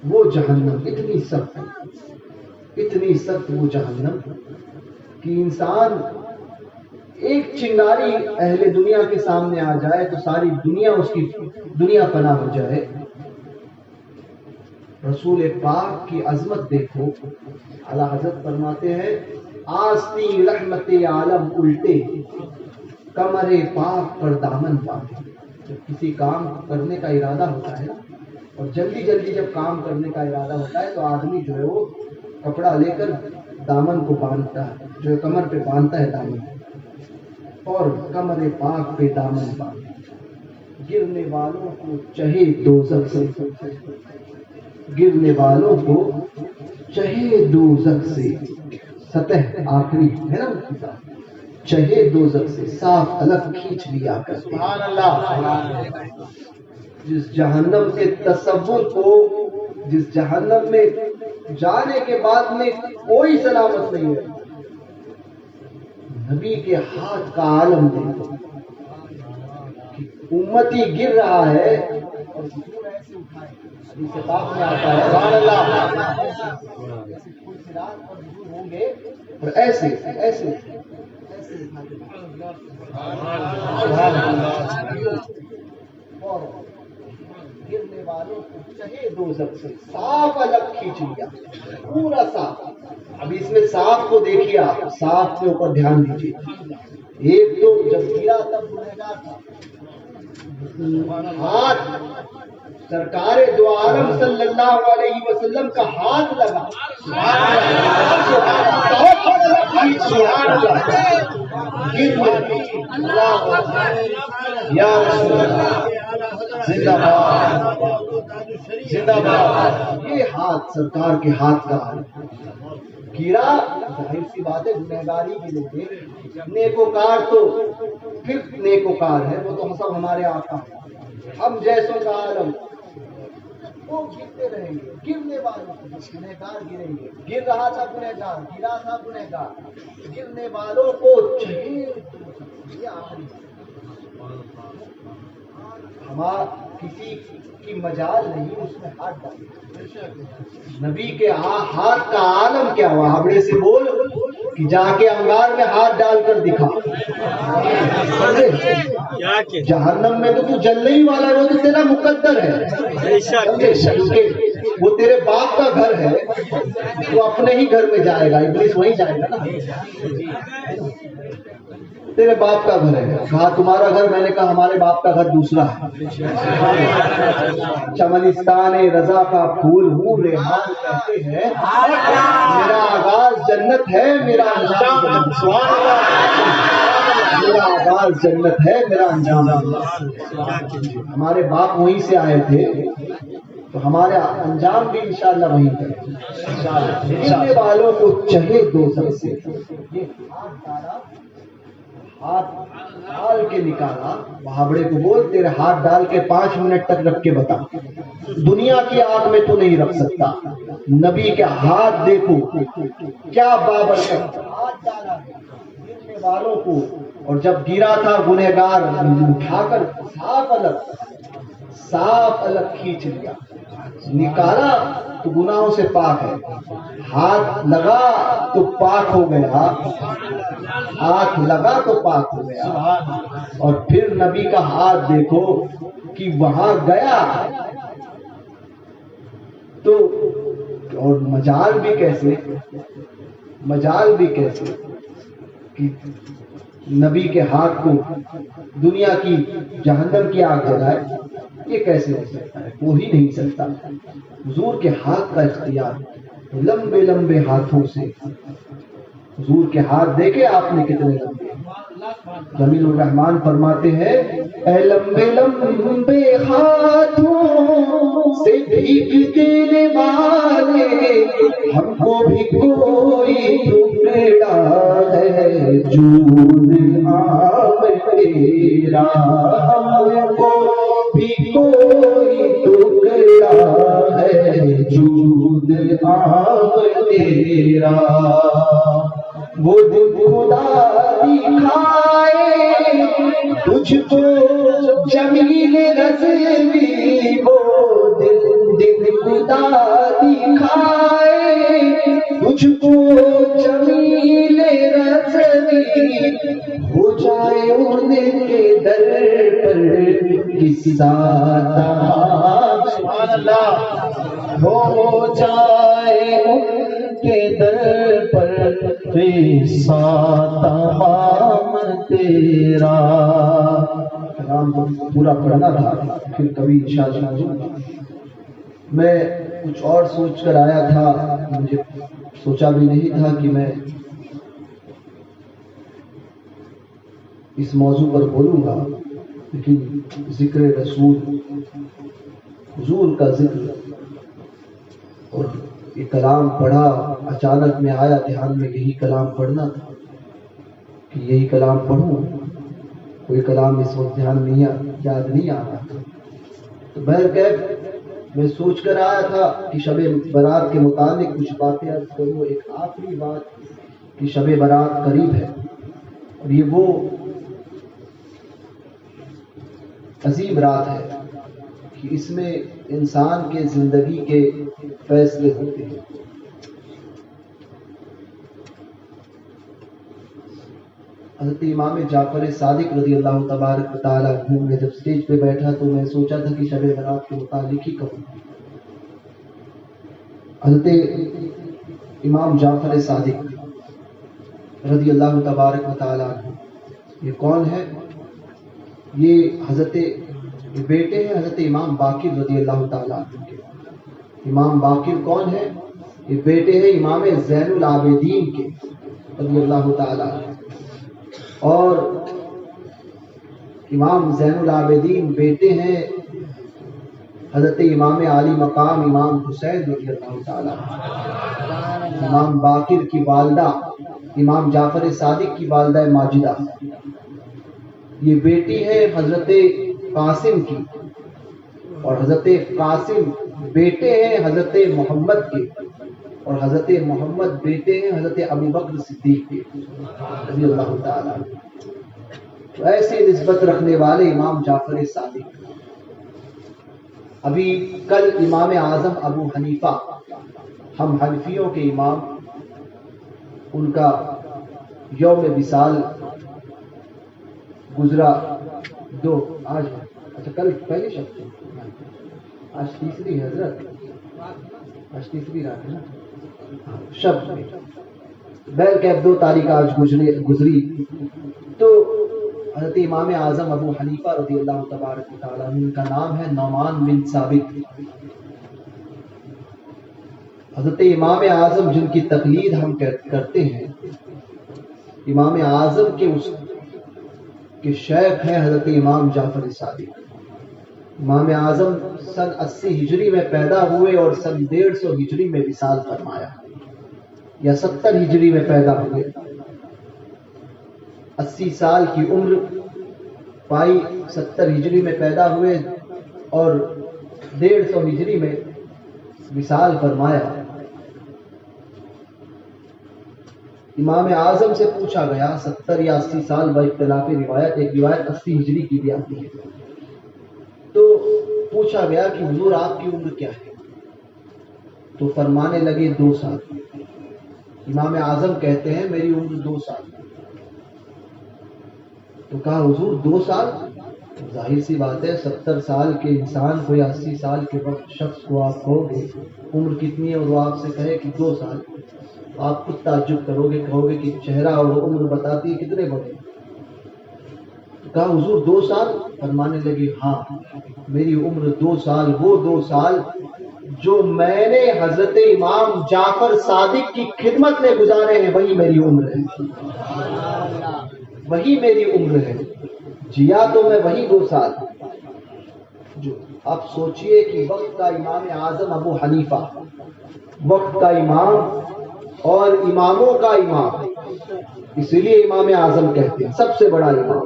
وہ جہنم اتنی سخت، اتنی سخت وہ جہنم کہ انسان ایک چنگاری اہل دنیا کے سامنے آ جائے تو ساری دنیا اس کی دنیا فنا ہو جائے. رسول پاک کی عظمت دیکھو. اعلیٰ حضرت فرماتے ہیں آستی رحمت عالم الٹے، کمر پاک پر دامن باندھے. جب کسی کام کرنے کا ارادہ ہوتا ہے نا، اور جلدی جلدی جب کام کرنے کا ارادہ ہوتا ہے تو آدمی جو ہے وہ کپڑا لے کر دامن کو باندھتا ہے، جو ہے کمر پہ باندھتا ہے دامن، اور کمر پاک پہ دامن باندھے. گرنے والوں کو چہے دوزخ سے، گرنے والوں کو چہے دوزخ سے، سطح آخری ہے نا، چہے دوزخ سے صاف الگ کھینچ لیا کرتے. سبحان اللہ. جس جہنم کے تصور کو، جس جہنم میں جانے کے بعد میں کوئی سلامت نہیں ہے، نبی کے ہاتھ کا عالم دیکھو کہ امتی گر رہا ہے اور ایسے اٹھائے. حدیث پاک میں آتا ہے سبحان اللہ، ایسے کوئی صراط پر حضور ہوں گے اور ایسے ایسے اور گرنے والوں کو چہے دوزخ سے صاف الگ کھینچ لیا، پورا صاف. اب اس میں صاف کو دیکھیے، آپ صاف کے اوپر دھیان دیجیے. ایک تو جب گرا تب گنہگار تھا، ہاتھ سرکار دو عالم صلی اللہ علیہ وسلم کا ہاتھ لگا، یا رسول اللہ زندہ باد زندہ باد. یہ ہاتھ سرکار کے ہاتھ کا گرا. ظاہر سی بات ہے گنہگاری کی لوگ، نیکوکار تو پھر نیکوکار ہے، وہ تو سب ہمارے آقا ہیں، ہم جیسوں کا عالم. وہ گرتے رہیں گے، گرنے والوں گنہگار گریں گے. گر رہا تھا گنہگار، گرا تھا گنہگار، گرنے والوں کو چہے. یہ آخری ہمارا کسی کی مجال نہیں اس میں ہاتھ ڈالے. نبی کے ہاتھ کا عالم کیا ہوا؟ ہبڑے سے بول کہ جا کے انگار میں ہاتھ ڈال کر دکھا. جہنم میں تو جلنے ہی والا ہے، وہ تو تیرا مقدر ہے، وہ تیرے باپ کا گھر ہے، وہ اپنے ہی گھر میں جائے گا، ابلیس وہیں جائے گا نا. تیرے باپ کا گھر ہے. کہا تمہارا گھر؟ میں نے کہا ہمارے باپ کا گھر دوسرا ہے. چمنستان رضا کا پھول ہوں، ریحان کہتے ہیں میرا آغاز جنت ہے، میرا انجام میرا آغاز جنت ہے، میرا انجام. ہمارے باپ وہیں سے آئے تھے تو ہمارا انجام بھی انشاءاللہ وہیں ہے. گرنے والوں کو چہے دوزخ سے. ہاتھ ڈال کے نکالا. بھابڑے کو بول تیرے ہاتھ ڈال کے 5 منٹ تک رکھ کے بتا. دنیا کی آگ میں تو نہیں رکھ سکتا. نبی کے ہاتھ دیکھو کیا بابرکت. ہاتھ ڈالا گرنے والوں کو، اور جب گرا تھا گنہگار اٹھا کر صاف الگ کھینچ لیا. نکالا تو گناہوں سے پاک ہے، ہاتھ لگا تو پاک ہو گیا، ہاتھ لگا تو پاک ہو گیا. اور پھر نبی کا ہاتھ دیکھو کہ وہاں گیا تو، اور مجال بھی کیسے کہ نبی کے ہاتھ کو دنیا کی جہنم کی آگ جلائے. یہ کیسے ہو سکتا ہے؟ ہو ہی نہیں سکتا. حضور کے ہاتھ کا اختیار، لمبے لمبے ہاتھوں سے. حضور کے ہاتھ دیکھے آپ نے کتنے لمبے. جمیل الرحمان فرماتے ہیں اے لمبے لمبے ہاتھوں سے بھیگ دینے والے، ہم کو بھی کوئی ٹکڑا ہے جود عام تیرا، ہم کو بھی کوئی ٹکڑا وجود آمد تیرا، وہ دن خدا دکھائے تجھ کو جمیل رضوی، وہ دن خدا دکھائے تجھ کو جمیل رضوی، ہو جائے ان کے در پر قصہ تمام، سبحان اللہ، ہو جائے ان کے در پر قصہ تمام تیرا۔ کلام کو پورا پڑھنا تھا، پھر کبھی انشاءاللہ۔ میں کچھ اور سوچ کر آیا تھا، مجھے سوچا بھی نہیں تھا کہ میں اس موضوع پر بولوں گا، لیکن ذکر رسول، حضور کا ذکر، اور یہ کلام پڑھا، اچانک میں آیا دھیان میں یہی کلام پڑھنا تھا کہ یہی کلام پڑھوں، کوئی کلام اس وقت دھیان نہیں یاد نہیں آ رہا تھا۔ تو بہرکیف میں سوچ کر آیا تھا کہ شب برات کے متعلق کچھ باتیں عرض کروں۔ ایک آخری بات کہ شب برات قریب ہے، اور یہ وہ عظیم رات ہے کہ اس میں انسان کے زندگی کے فیصلے ہوتے ہیں۔ حضرت امام جعفر صادق رضی اللہ تبارک و تعالیٰ عنہ میں جب اسٹیج پہ بیٹھا تو میں سوچا تھا کہ شب برات کے متعلق ہی کہوں۔ حضرت امام جعفر صادق رضی اللہ تبارک و تعالیٰ عنہ یہ کون ہے؟ یہ بیٹے ہیں حضرت امام باقر رضی اللہ تعالیٰ عنہ کے۔ امام باقر کون ہے؟ یہ بیٹے ہیں امام زین العابدین کے رضی اللہ تعالیٰ عنہ، اور امام زین العابدین بیٹے ہیں حضرت امام عالی مقام امام حسین رضی اللہ تعالیٰ عنہ۔ امام باقر کی والدہ امام جعفر صادق کی والدہ ماجدہ، یہ بیٹی ہے حضرت قاسم کی، اور حضرت قاسم بیٹے ہیں حضرت محمد کے، اور حضرت محمد بیٹے ہیں حضرت ابو بکر صدیق کے رضی اللہ تعالیٰ عنہ۔ تو ایسے نسبت رکھنے والے امام جعفر صادق۔ ابھی کل امام اعظم ابو حنیفہ، ہم حنفیوں کے امام، ان کا یوم وصال گزرا آج، اچھا کل پہلی شب، آج تیسری حضرت، آج تیسری رات ہے نا شب میں، بہرکیف 2 تاریخ آج گزری۔ تو حضرت امام اعظم ابو حنیفہ رضی اللہ تبارک و تعالیٰ عنہ، ان کا نام ہے نعمان بن ثابت۔ حضرت امام اعظم جن کی تقلید ہم کرتے ہیں، امام اعظم کے شیخ ہیں حضرت امام جعفر صادق۔ امام اعظم سن 80 ہجری میں پیدا ہوئے اور سن 150 ہجری میں وصال فرمایا، یا 70 ہجری میں پیدا ہوئے، 80 سال کی عمر پائی، 70 ہجری میں پیدا ہوئے اور 150 ہجری میں وصال فرمایا۔ امام اعظم سے پوچھا گیا 70 یا 80 سال باختلاف روایت، ایک روایت 80 ہجری کی بھی آتی ہے، تو پوچھا گیا کہ حضور آپ کی عمر کیا ہے؟ تو فرمانے لگے 2 سال۔ امام اعظم کہتے ہیں میری عمر 2 سال۔ تو کہا حضور 2 سال؟ ظاہر سی بات ہے 70 سال کے انسان کو یا 80 سال کے وقت شخص کو آپ کہو گے عمر کتنی ہے اور وہ آپ سے کہے کہ 2 سال، آپ خود تعجب کرو گے، کہو گے کہ چہرہ اور عمر بتاتی ہے کتنے بڑے۔ تو کہا حضور 2 سال؟ فرمانے لگے ہاں میری عمر 2 سال، وہ 2 سال جو میں نے حضرت امام جعفر صادق کی خدمت میں گزارے ہیں، وہی میری عمر ہے، وہی میری عمر ہے۔ جیا تو میں وہی 2 سال جو اب سوچئے کہ وقت کا امام اعظم ابو حنیفہ، وقت کا امام اور اماموں کا امام، اسی لیے امام اعظم کہتے ہیں سب سے بڑا امام،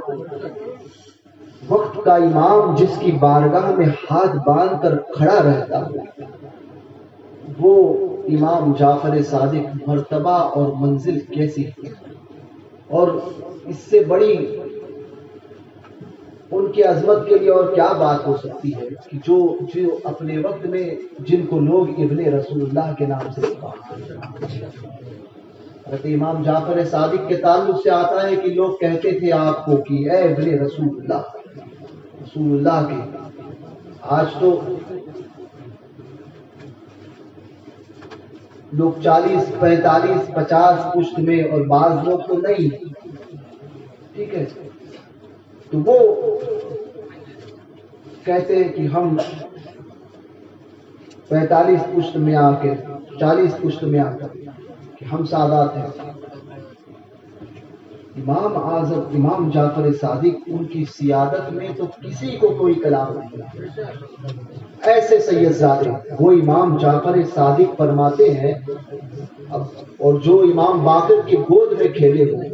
وقت کا امام جس کی بارگاہ میں ہاتھ باندھ کر کھڑا رہتا ہو، وہ امام جعفر صادق مرتبہ اور منزل کیسی ہے، اور اس سے بڑی ان کی عظمت کے لیے اور کیا بات ہو سکتی ہے کہ جو اپنے وقت میں جن کو لوگ ابن رسول اللہ کے نام سے حضرت امام جعفر صادق کے تعلق سے آتا ہے کہ لوگ کہتے تھے آپ کو کہ اے ابن رسول اللہ کے. آج تو لوگ 40 45 50 پشت میں، اور بعض لوگ تو نہیں. ٹھیک ہے، تو وہ کہتے ہیں کہ ہم 45 پشت میں آ کے 40 پشت میں آ کر کہ ہم سادات ہیں. امام اعظم امام جعفر صادق ان کی سیادت میں تو کسی کو کوئی کلام نہیں. ایسے سید زادے وہ امام جعفر صادق فرماتے ہیں، اور جو امام باقر کی گود میں کھیلے ہوئے،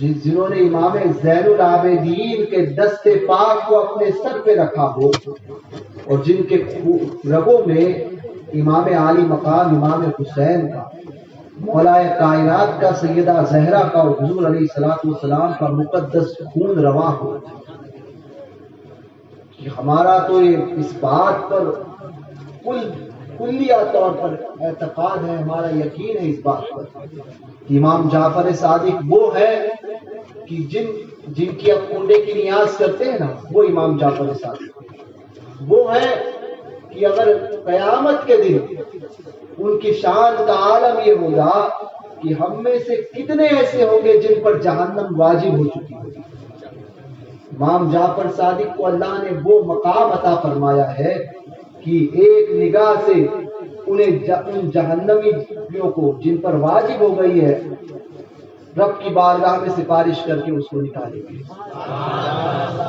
جنہوں نے امام زین العابدین کے دست پاک کو اپنے سر پہ رکھا ہو، اور جن کے رگوں میں امام عالی مقام امام حسین کا، مولائے کائنات کا، سیدہ زہرا کا اور حضور علیہ الصلوۃ والسلام کا مقدس خون رواں ہو. کہ ہمارا تو اس بات پر کلیہ طور پر اعتقاد ہے، ہمارا یقین ہے اس بات پر کہ امام جعفر صادق وہ ہے کہ جن کی اب کنڈے کی نیاز کرتے ہیں نا، وہ امام جعفر صادق وہ ہے کہ اگر قیامت کے دن ان کی شان کا عالم یہ ہوگا کہ ہم میں سے کتنے ایسے ہوں گے جن پر جہنم واجب ہو چکی ہوگی. امام جعفر صادق کو اللہ نے وہ مقام عطا فرمایا ہے کہ ایک نگاہ سے ان جہنمیوں کو جن پر واجب ہو گئی ہے، رب کی بارگاہ میں سفارش کر کے اس کو نکالے گی.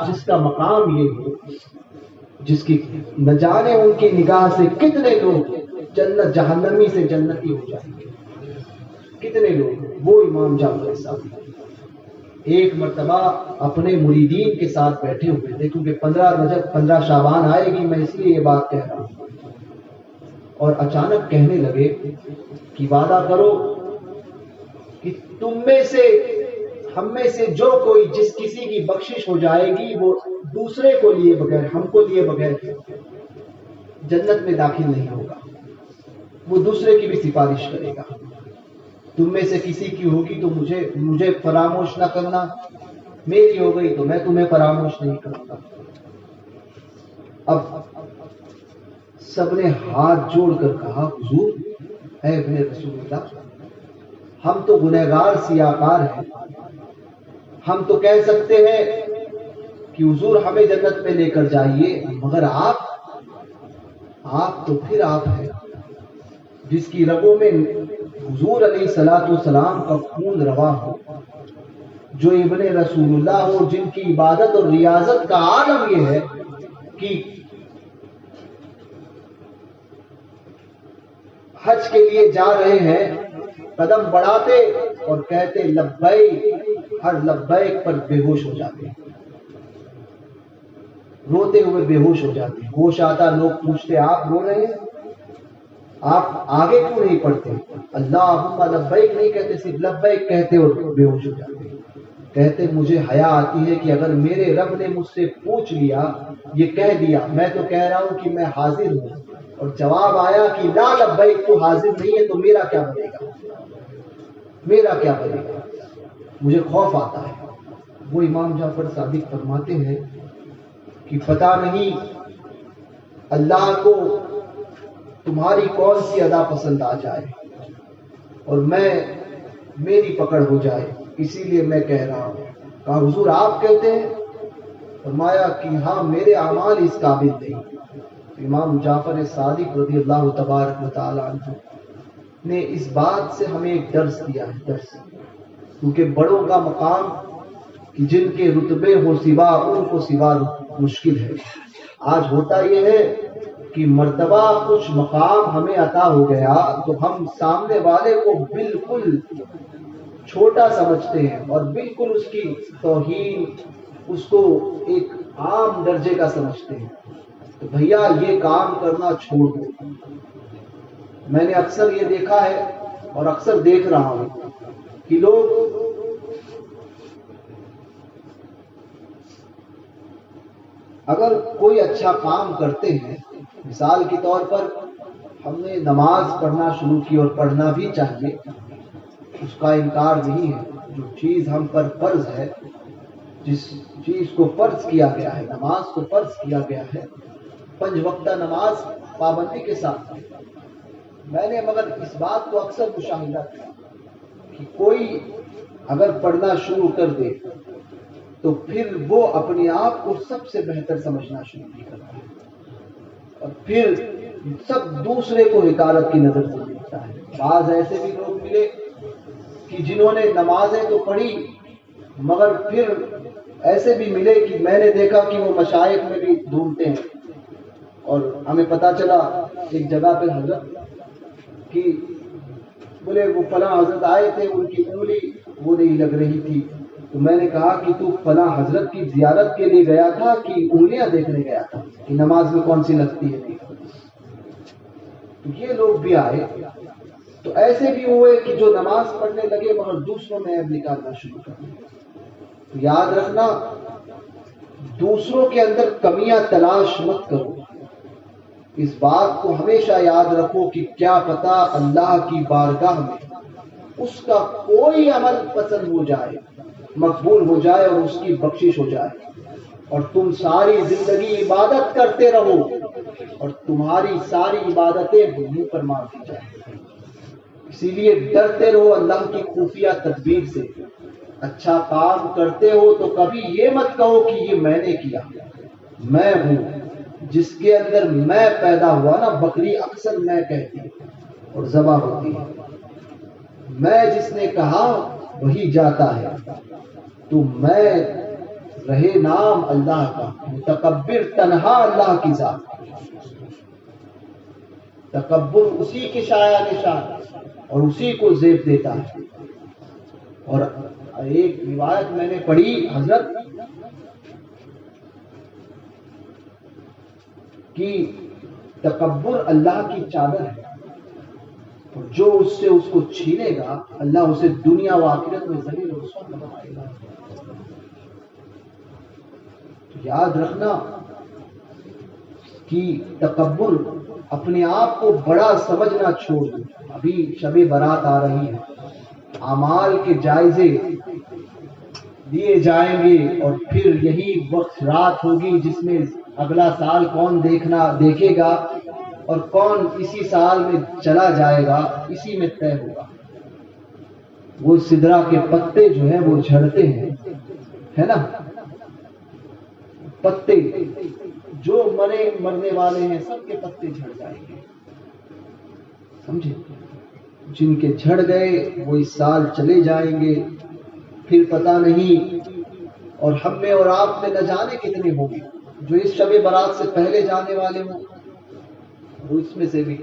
جس کا مقام یہ ہو، جس کی نہ جانے ان کی نگاہ سے کتنے لوگ جنت جہنمی سے جنتی ہو جائیں گے، کتنے لوگ. وہ امام جعفر صادق ایک مرتبہ اپنے مریدین کے ساتھ بیٹھے ہوئے تھے، کیونکہ 15 رجب 15 شعبان آئے گی، میں اس لیے یہ بات کہہ رہا ہوں. اور اچانک کہنے لگے کہ وعدہ کرو کہ تم میں سے ہم میں سے جو کوئی جس کسی کی بخشش ہو جائے گی وہ دوسرے کو لیے بغیر، ہم کو لیے بغیر جنت میں داخل نہیں ہوگا، وہ دوسرے کی بھی سفارش کرے گا. تم میں سے کسی کی ہوگی تو مجھے فراموش نہ کرنا، میری ہو گئی تو میں تمہیں فراموش نہیں کروں گا. اب سب نے ہاتھ جوڑ کر کہا حضور اے ابن رسول اللہ، ہم تو گنہگار سیاکار ہیں، ہم تو کہہ سکتے ہیں کہ حضور ہمیں جنت پہ لے کر جائیے، مگر آپ تو پھر آپ ہیں جس کی رگوں میں حضور علیہ الصلوۃ والسلام کا خون رواں ہو، جو ابن رسول اللہ ہو، جن کی عبادت اور ریاضت کا عالم یہ ہے کہ حج کے لیے جا رہے ہیں، قدم بڑھاتے اور کہتے لبیک، ہر لبیک پر بے ہوش ہو جاتے ہیں، روتے ہوئے بے ہوش ہو جاتے ہیں. ہوش آتا، لوگ پوچھتے آپ رو رہے ہیں، آپ آگے کیوں نہیں پڑھتے؟ اللہم لبیک نہیں کہتے، صرف لبیک کہتے اور بے ہوش ہو جاتے. کہتے مجھے حیا آتی ہے کہ اگر میرے رب نے مجھ سے پوچھ لیا، یہ کہہ دیا، میں تو کہہ رہا ہوں کہ میں حاضر ہوں، اور جواب آیا کہ لا لبیک تو حاضر نہیں ہے، تو میرا کیا بنے گا؟ میرا کیا بنے گا؟ مجھے خوف آتا ہے. وہ امام جعفر صادق فرماتے ہیں کہ پتہ نہیں اللہ کو تمہاری کون سی ادا پسند آ جائے اور میری پکڑ ہو جائے، اسی لیے میں کہہ رہا ہوں. کہا حضور آپ کہتے ہیں؟ فرمایا کہ ہاں میرے اعمال اس قابل نہیں. امام جعفر صادق رضی اللہ تبارک و تعالی عنہ نے اس بات سے ہمیں ایک درس دیا ہے، درس، کیونکہ بڑوں کا مقام کہ جن کے رتبے ہو سوا ان کو سوا مشکل ہے. آج ہوتا یہ ہے کہ مرتبہ کچھ مقام ہمیں عطا ہو گیا تو ہم سامنے والے کو بالکل چھوٹا سمجھتے ہیں اور بالکل اس کی توہین، اس کو ایک عام درجے کا سمجھتے ہیں. تو بھیا یہ کام کرنا چھوڑ دو۔ میں نے اکثر یہ دیکھا ہے اور اکثر دیکھ رہا ہوں کہ لوگ اگر کوئی اچھا کام کرتے ہیں، مثال کے طور پر ہم نے نماز پڑھنا شروع کی اور پڑھنا بھی چاہیے، اس کا انکار نہیں ہے، جو چیز ہم پر فرض ہے، جس چیز کو فرض کیا گیا ہے، نماز کو فرض کیا گیا ہے، 5 وقتہ نماز پابندی کے ساتھ، میں نے مگر اس بات کو اکثر مشاہدہ کیا کہ کوئی اگر پڑھنا شروع کر دے تو پھر وہ اپنے آپ کو سب سے بہتر سمجھنا شروع نہیں کرتا ہے اور پھر سب دوسرے کو حقارت کی نظر سے دیکھتا ہے۔ بعض ایسے بھی لوگ ملے کہ جنہوں نے نمازیں تو پڑھی مگر پھر ایسے بھی ملے کہ میں نے دیکھا کہ وہ مشائخ میں بھی ڈھونڈتے ہیں اور ہمیں پتا چلا ایک جگہ پہ حضرت کہ بولے وہ فلاں حضرت آئے تھے، ان کی انگلی وہ نہیں لگ رہی تھی، تو میں نے کہا کہ تو فلاں حضرت کی زیارت کے لیے گیا تھا کہ انگلیاں دیکھنے گیا تھا کہ نماز میں کون سی لگتی ہے؟ تو یہ لوگ بھی آئے، تو ایسے بھی ہوئے کہ جو نماز پڑھنے لگے مگر دوسروں میں عیب نکالنا شروع کر دیا۔ یاد رکھنا، دوسروں کے اندر کمیاں تلاش مت کرو، اس بات کو ہمیشہ یاد رکھو کہ کیا پتہ اللہ کی بارگاہ میں اس کا کوئی عمل پسند ہو جائے، مقبول ہو جائے اور اس کی بخشش ہو جائے، اور تم ساری زندگی عبادت کرتے رہو اور تمہاری ساری عبادتیں منہ پر مار دی جائیں۔ اسی لیے ڈرتے رہو اللہ کی خفیہ تدبیر سے۔ اچھا کام کرتے ہو تو کبھی یہ مت کہو کہ یہ میں نے کیا، میں ہوں، جس کے اندر میں پیدا ہوا نا، بکری اکثر میں کہتی ہے اور ذبح ہوتی ہے، میں جس نے کہا وہی جاتا ہے، تو میں رہے نام اللہ کا، متکبر تنہا اللہ کی ذات، تکبر اسی کے شایع نشان اور اسی کو زیب دیتا ہے۔ اور ایک روایت میں نے پڑھی حضرت کہ تکبر اللہ کی چادر ہے اور جو اس سے اس کو چھینے گا اللہ اسے دنیا و آخرت میں ذلیل و رسوا بنائے گا۔ تو یاد رکھنا کہ تکبر، اپنے آپ کو بڑا سمجھنا چھوڑ دو۔ ابھی شب برات آ رہی ہے، اعمال کے جائزے دیے جائیں گے اور پھر یہی وقت رات ہوگی جس میں اگلا سال کون دیکھے گا اور کون اسی سال میں چلا جائے گا، اسی میں طے ہوگا۔ وہ سدرا کے پتے جو ہیں وہ جھڑتے ہیں، ہے نا، پتے جو مرنے والے ہیں سب کے پتے جھڑ جائیں گے، سمجھے؟ جن کے جھڑ گئے وہ اس سال چلے جائیں گے، پھر پتہ نہیں، اور ہم میں اور آپ میں نہ جانے کتنے ہوں گے جو اس شب برات سے پہلے جانے والے ہوں، اور اس میں سے بھی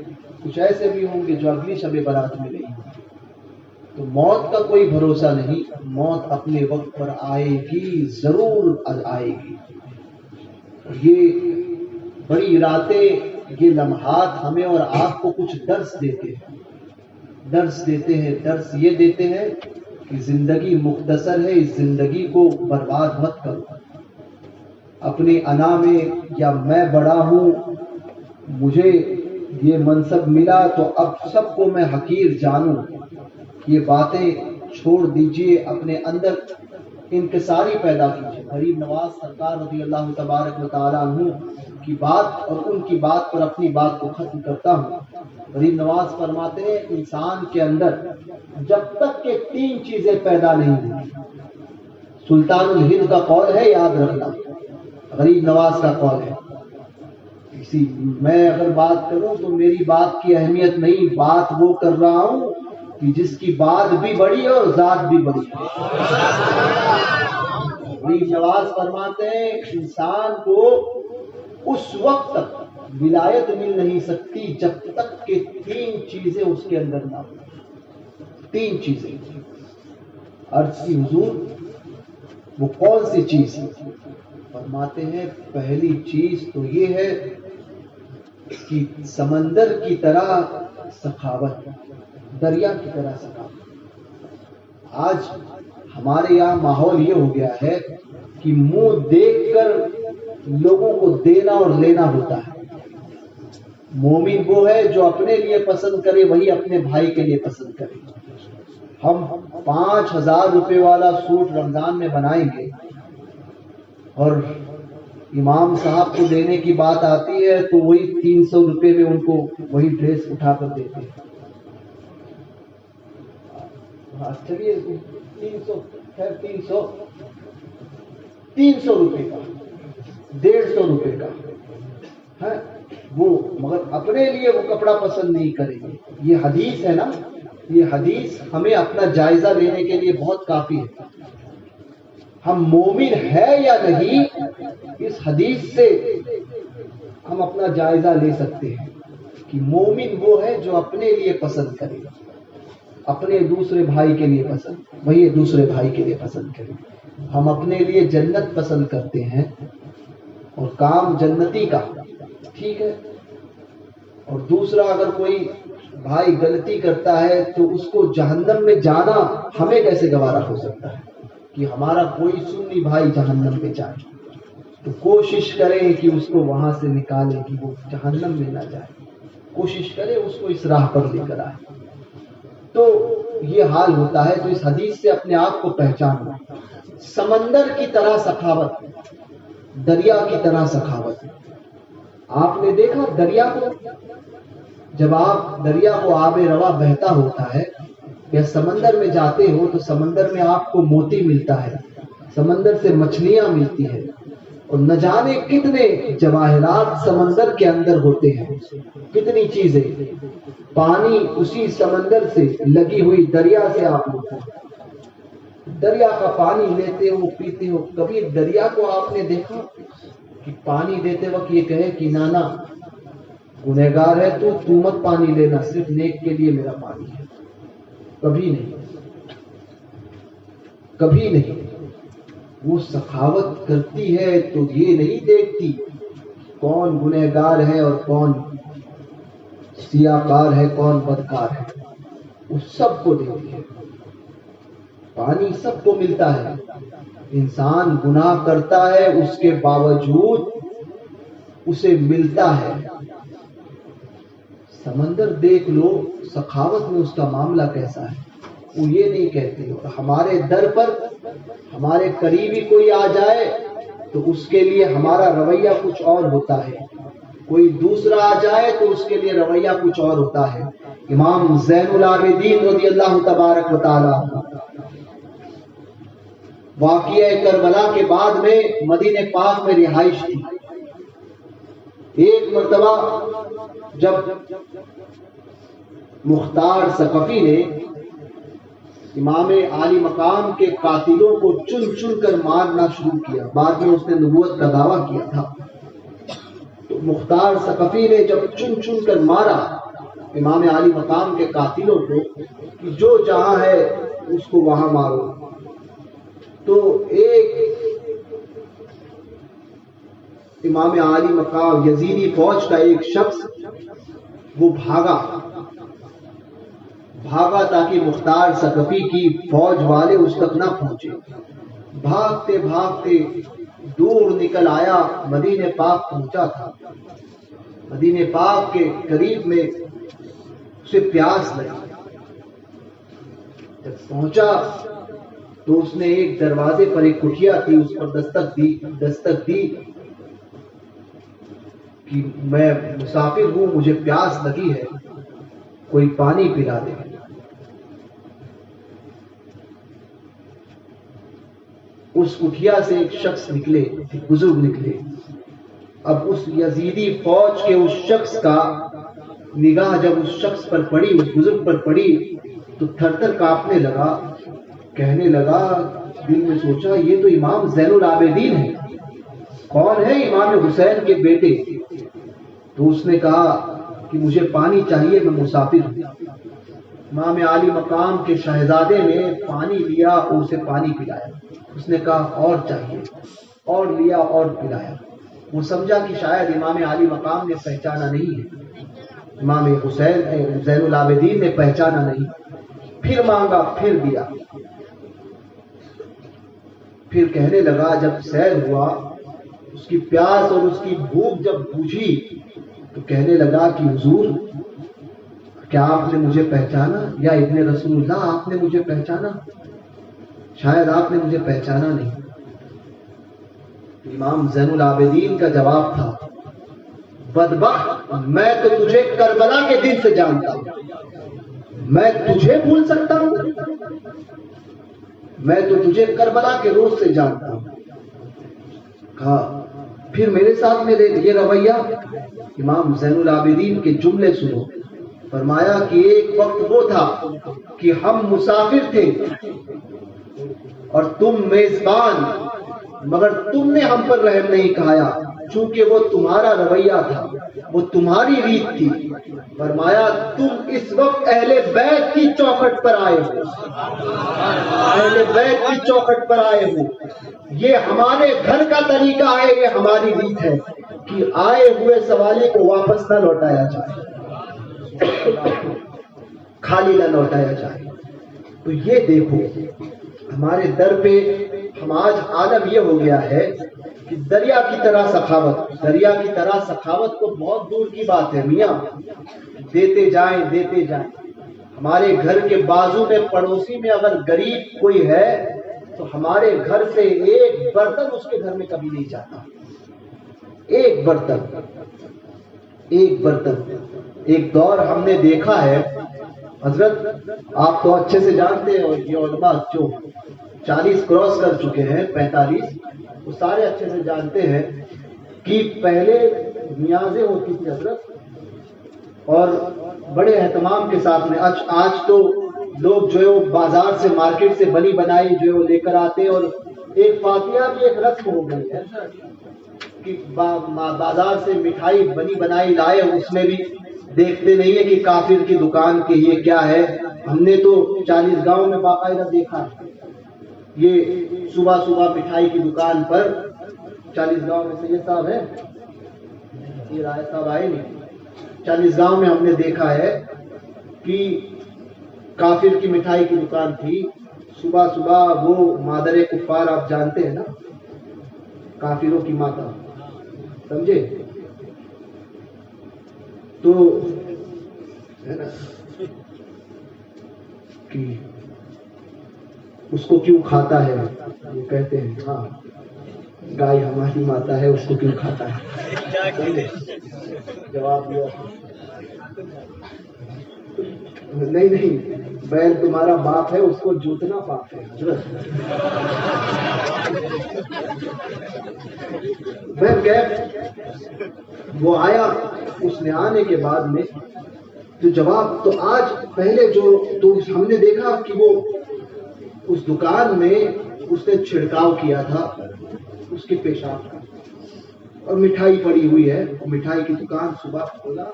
کچھ ایسے بھی ہوں گے جو اگلی شب برات میں نہیں ہوں۔ تو موت کا کوئی بھروسہ نہیں، موت اپنے وقت پر آئے گی، ضرور آئے گی۔ یہ بڑی راتیں، یہ لمحات ہمیں اور آپ کو کچھ درس دیتے ہیں، درس یہ دیتے ہیں کہ زندگی مختصر ہے، اس زندگی کو برباد مت کرو اپنی انا میں، یا میں بڑا ہوں، مجھے یہ منصب ملا تو اب سب کو میں حقیر جانوں، یہ باتیں چھوڑ دیجئے، اپنے اندر انکساری پیدا کیجیے۔ غریب نواز سرکار رضی اللہ تبارک و تعالیٰ عنہ کی بات اور ان کی بات پر اپنی بات کو ختم کرتا ہوں۔ غریب نواز فرماتے ہیں انسان کے اندر جب تک کہ 3 چیزیں پیدا نہیں ہوئی، سلطان الہند کا قول ہے، یاد رکھنا، غریب نواز کا قول ہے، میں اگر بات کروں تو میری بات کی اہمیت نہیں، بات وہ کر رہا ہوں کہ جس کی بات بھی بڑی ہے اور ذات بھی بڑی ہے۔ غریب نواز فرماتے ہیں انسان کو اس وقت تک ولایت مل نہیں سکتی جب تک کہ 3 چیزیں اس کے اندر نہ ہوں۔ 3 چیزیں، عرض کی حضور وہ کون سی چیز؟ فرماتے ہیں پہلی چیز تو یہ ہے کہ سمندر کی طرح سخاوت، دریا کی طرح سخاوت۔ آج ہمارے یہاں ماحول یہ ہو گیا ہے کہ منہ دیکھ کر لوگوں کو دینا اور لینا ہوتا ہے۔ مومن وہ ہے جو اپنے لیے پسند کرے وہی اپنے بھائی کے لیے پسند کرے۔ ہم 5,000 روپے والا سوٹ رمضان میں بنائیں گے اور امام صاحب کو دینے کی بات آتی ہے تو وہی 300 روپے میں ان کو وہی ڈریس اٹھا کر دیتے ہیں۔ چلیے 300 خیر 300 روپے کا، 150 روپے کا ہے وہ، مگر اپنے لیے وہ کپڑا پسند نہیں کریں گے۔ یہ حدیث ہے نا، یہ حدیث ہمیں اپنا جائزہ لینے کے لیے بہت کافی ہے۔ ہم مومن ہے یا نہیں، اس حدیث سے ہم اپنا جائزہ لے سکتے ہیں کہ مومن وہ ہے جو اپنے لیے پسند کرے، اپنے دوسرے بھائی کے لیے پسند، وہی دوسرے بھائی کے لیے پسند کرے۔ ہم اپنے لیے جنت پسند کرتے ہیں اور کام جنتی کا، ٹھیک ہے، اور دوسرا اگر کوئی بھائی غلطی کرتا ہے تو اس کو جہنم میں جانا ہمیں کیسے گوارا ہو سکتا ہے کہ ہمارا کوئی سنی بھائی جہنم میں جائے؟ تو کوشش کریں کہ اس کو وہاں سے نکالیں کہ وہ جہنم میں نہ جائے، کوشش کریں اس کو اس راہ پر لے کر آئے۔ تو یہ حال ہوتا ہے۔ تو اس حدیث سے اپنے آپ کو پہچاننا، سمندر کی طرح سخاوت، دریا کی طرح سخاوت۔ آپ نے دیکھا دریا کو، جب آپ دریا کو آب روا بہتا ہوتا ہے یا سمندر میں جاتے ہو تو سمندر میں آپ کو موتی ملتا ہے، سمندر سے مچھلیاں ملتی ہیں، اور نہ جانے کتنے جواہرات سمندر کے اندر ہوتے ہیں، کتنی چیزیں۔ پانی اسی سمندر سے لگی ہوئی دریا سے آپ لیتے ہیں، دریا کا پانی لیتے ہو پیتے ہو۔ کبھی دریا کو آپ نے دیکھا کہ پانی دیتے وقت یہ کہے کہ نانا گنہگار ہے تو مت پانی لینا، صرف نیک کے لیے میرا پانی ہے؟ کبھی نہیں، کبھی نہیں۔ وہ سخاوت کرتی ہے تو یہ نہیں دیکھتی کون گنہگار ہے اور کون سیاکار ہے، کون بدکار ہے، وہ سب کو دیتی ہے۔ پانی سب کو ملتا ہے، انسان گناہ کرتا ہے اس کے باوجود اسے ملتا ہے۔ سمندر دیکھ لو، سخاوت میں اس کا معاملہ کیسا ہے، وہ یہ نہیں کہتے۔ اور ہمارے در پر ہمارے قریبی کوئی آ جائے تو اس کے لیے ہمارا رویہ کچھ اور ہوتا ہے، کوئی دوسرا آ جائے تو اس کے لیے رویہ کچھ اور ہوتا ہے۔ امام زین العابدین رضی اللہ تبارک و تعالی واقعہ کربلا کے بعد میں مدینہ پاک میں رہائش تھی۔ ایک مرتبہ جب مختار ثقفی نے امام عالی مقام کے قاتلوں کو چن چن کر مارنا شروع کیا، بعد میں اس نے نبوت کا دعویٰ کیا تھا، تو مختار ثقفی نے جب چن چن کر مارا امام عالی مقام کے قاتلوں کو کہ جو جہاں ہے اس کو وہاں مارو، تو ایک امام عالی مقام یزیدی فوج کا ایک شخص وہ بھاگا تاکہ مختار ثقفی کی فوج والے اس تک نہ پہنچے۔ بھاگتے بھاگتے دور نکل آیا، مدینہ پاک پہنچا تھا۔ مدینہ پاک کے قریب میں اسے پیاس لگی، جب پہنچا تو اس نے ایک دروازے پر ایک کٹھیا تھی، اس پر دستک دی کہ میں مسافر ہوں، مجھے پیاس لگی ہے، کوئی پانی پلا دے۔ اس کٹھیا سے ایک شخص نکلے، ایک بزرگ نکلے۔ اب اس یزیدی فوج کے اس شخص کا نگاہ جب اس شخص پر پڑی، اس بزرگ پر پڑی، تو تھر تھر کانپنے لگا، کہنے لگا، دل میں سوچا یہ تو امام زین العابدین ہے۔ کون ہے؟ امام حسین کے بیٹے۔ تو اس نے کہا کہ مجھے پانی چاہیے، میں مسافر ہوں۔ امام عالی مقام کے شہزادے نے پانی لیا اور اسے پانی پلایا۔ اس نے کہا اور چاہیے، اور لیا اور پلایا۔ وہ سمجھا کہ شاید امام عالی مقام نے پہچانا نہیں ہے، امام حسین زین العابدین نے پہچانا نہیں. پھر مانگا، پھر دیا. پھر کہنے لگا جب سیر ہوا، اس کی پیاس اور اس کی بھوک جب بجھی تو کہنے لگا کہ حضور کیا آپ نے مجھے پہچانا؟ یا ابن رسول اللہ آپ نے مجھے پہچانا؟ شاید آپ نے مجھے پہچانا نہیں. امام زین العابدین کا جواب تھا، بدبخت، میں تو تجھے کربلا کے دن سے جانتا ہوں، میں تجھے بھول سکتا ہوں؟ میں تو تجھے کربلا کے روز سے جانتا ہوں. کہا پھر میرے ساتھ میرے یہ رویہ. امام زین العابدین کے جملے سنو. فرمایا کہ ایک وقت وہ تھا کہ ہم مسافر تھے اور تم میزبان، مگر تم نے ہم پر رحم نہیں کھایا، چونکہ وہ تمہارا رویہ تھا، وہ تمہاری ریت تھی. فرمایا تم اس وقت اہل بیت کی چوکھٹ پر آئے ہو، اہل بیت کی چوکھٹ پر آئے ہو. یہ ہمارے گھر کا طریقہ ہے، یہ ہماری ریت ہے کہ آئے ہوئے سوالی کو واپس نہ لوٹایا جائے، خالی نہ لوٹایا جائے. تو یہ دیکھو ہمارے در پہ ہم آج عالم یہ ہو گیا ہے کہ دریا کی طرح سخاوت، دریا کی طرح سخاوت کو بہت دور کی بات ہے میاں، دیتے جائیں دیتے جائیں. ہمارے گھر کے بازو میں پڑوسی میں اگر غریب کوئی ہے تو ہمارے گھر سے ایک برتن اس کے گھر میں کبھی نہیں جاتا، ایک برتن، ایک برتن. ایک دور ہم نے دیکھا ہے حضرت، آپ تو اچھے سے جانتے ہیں، اور یہ علماء جو 40 کراس کر چکے ہیں، 45، وہ سارے اچھے سے جانتے ہیں کہ پہلے نیازیں ہوتی تھی حضرت، اور بڑے اہتمام کے ساتھ میں. آج تو لوگ جو ہے وہ بازار سے، مارکیٹ سے بنی بنائی جو ہے وہ لے کر آتے ہیں، اور ایک فاتحہ بھی ایک رسم ہو گئی ہے کہ بازار سے مٹھائی بنی بنائی لائے، اس میں بھی دیکھتے نہیں ہے کہ کافر کی دکان کے یہ کیا ہے. ہم نے تو 40 گاؤں میں باقاعدہ دیکھا ہے، یہ صبح صبح مٹھائی کی دکان پر 40 گاؤں میں سید صاحب ہے، یہ رائے صاحب آئے نہیں، 40 گاؤں میں ہم نے دیکھا ہے کہ کافر کی مٹھائی کی دکان تھی. صبح صبح وہ مادر کفار آپ جانتے ہیں نا، کافروں کی ماتا، سمجھے؟ تو ہے نا کہ اس کو کیوں کھاتا ہے، وہ کہتے ہیں ہاں گائے ہماری ماتا ہے، اس کو کیوں کھاتا ہے؟ جواب دیا نہیں، بیل تمہارا باپ ہے، اس کو جوتنا پاپ ہے حضرت. وہ آیا، اس نے آنے کے بعد میں تو جواب تو آج پہلے جو تو ہم نے دیکھا کہ وہ اس دکان میں اس نے چھڑکاؤ کیا تھا اس کے پیشاب کا، اور مٹھائی پڑی ہوئی ہے، مٹھائی کی دکان صبح کھولا،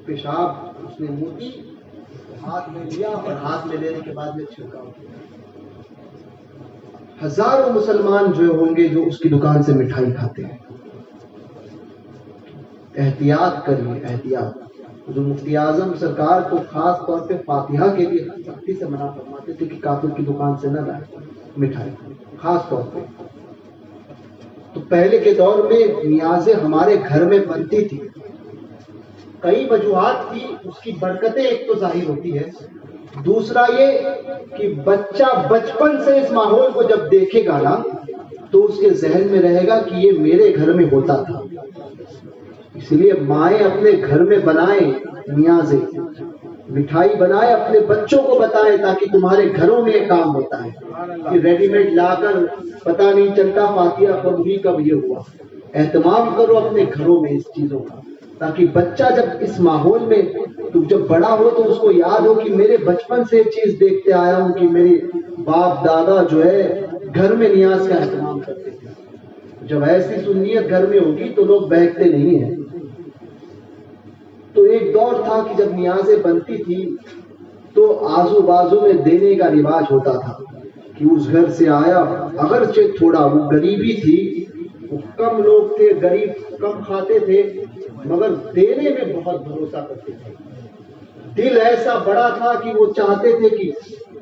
پیشاب اس نے موتی ہاتھ میں لیا، اور ہاتھ میں لینے کے بعد میں چھڑکاؤ کیا. ہزاروں مسلمان جو ہوں گے جو اس کی دکان سے مٹھائی کھاتے ہیں. احتیاط کریے، احتیاط. جو مفتی اعظم سرکار کو خاص طور پہ فاتحہ کے لیے سختی سے منع فرماتے تھے کہ کافر کی دکان سے نہ لائے مٹھائی، خاص طور پہ. تو پہلے کے دور میں نیازیں ہمارے گھر میں بنتی تھی، کئی وجوہات تھی، اس کی برکتیں ایک تو ظاہر ہوتی ہے، دوسرا یہ کہ بچہ بچپن سے اس ماحول کو جب دیکھے گا نا تو اس کے ذہن میں رہے گا کہ یہ میرے گھر میں ہوتا تھا. اس لیے مائیں اپنے گھر میں بنائیں نیازیں، مٹھائی بنائیں، اپنے بچوں کو بتائیں تاکہ تمہارے گھروں میں یہ کام ہوتا ہے کہ ریڈی میڈ لا کر پتہ نہیں چلتا فاتحہ پڑھی کب یہ ہوا. اہتمام کرو اپنے گھروں میں اس چیزوں کا، تاکہ بچہ جب اس ماحول میں تو جب بڑا ہو تو اس کو یاد ہو کہ میرے بچپن سے یہ چیز دیکھتے آیا ہوں کہ میری باپ دادا جو ہے گھر میں نیاز کا اہتمام کرتے تھے. جب ایسی سنیت گھر میں ہوگی تو لوگ بہکتے نہیں ہیں. تو ایک دور تھا کہ جب نیازیں بنتی تھی تو آزو بازو میں دینے کا رواج ہوتا تھا کہ اس گھر سے آیا، اگرچہ تھوڑا وہ غریبی تھی، وہ کم لوگ تھے، غریب کم کھاتے تھے، مگر دینے میں بہت بھروسہ کرتے تھے. دل ایسا بڑا تھا کہ وہ چاہتے تھے کہ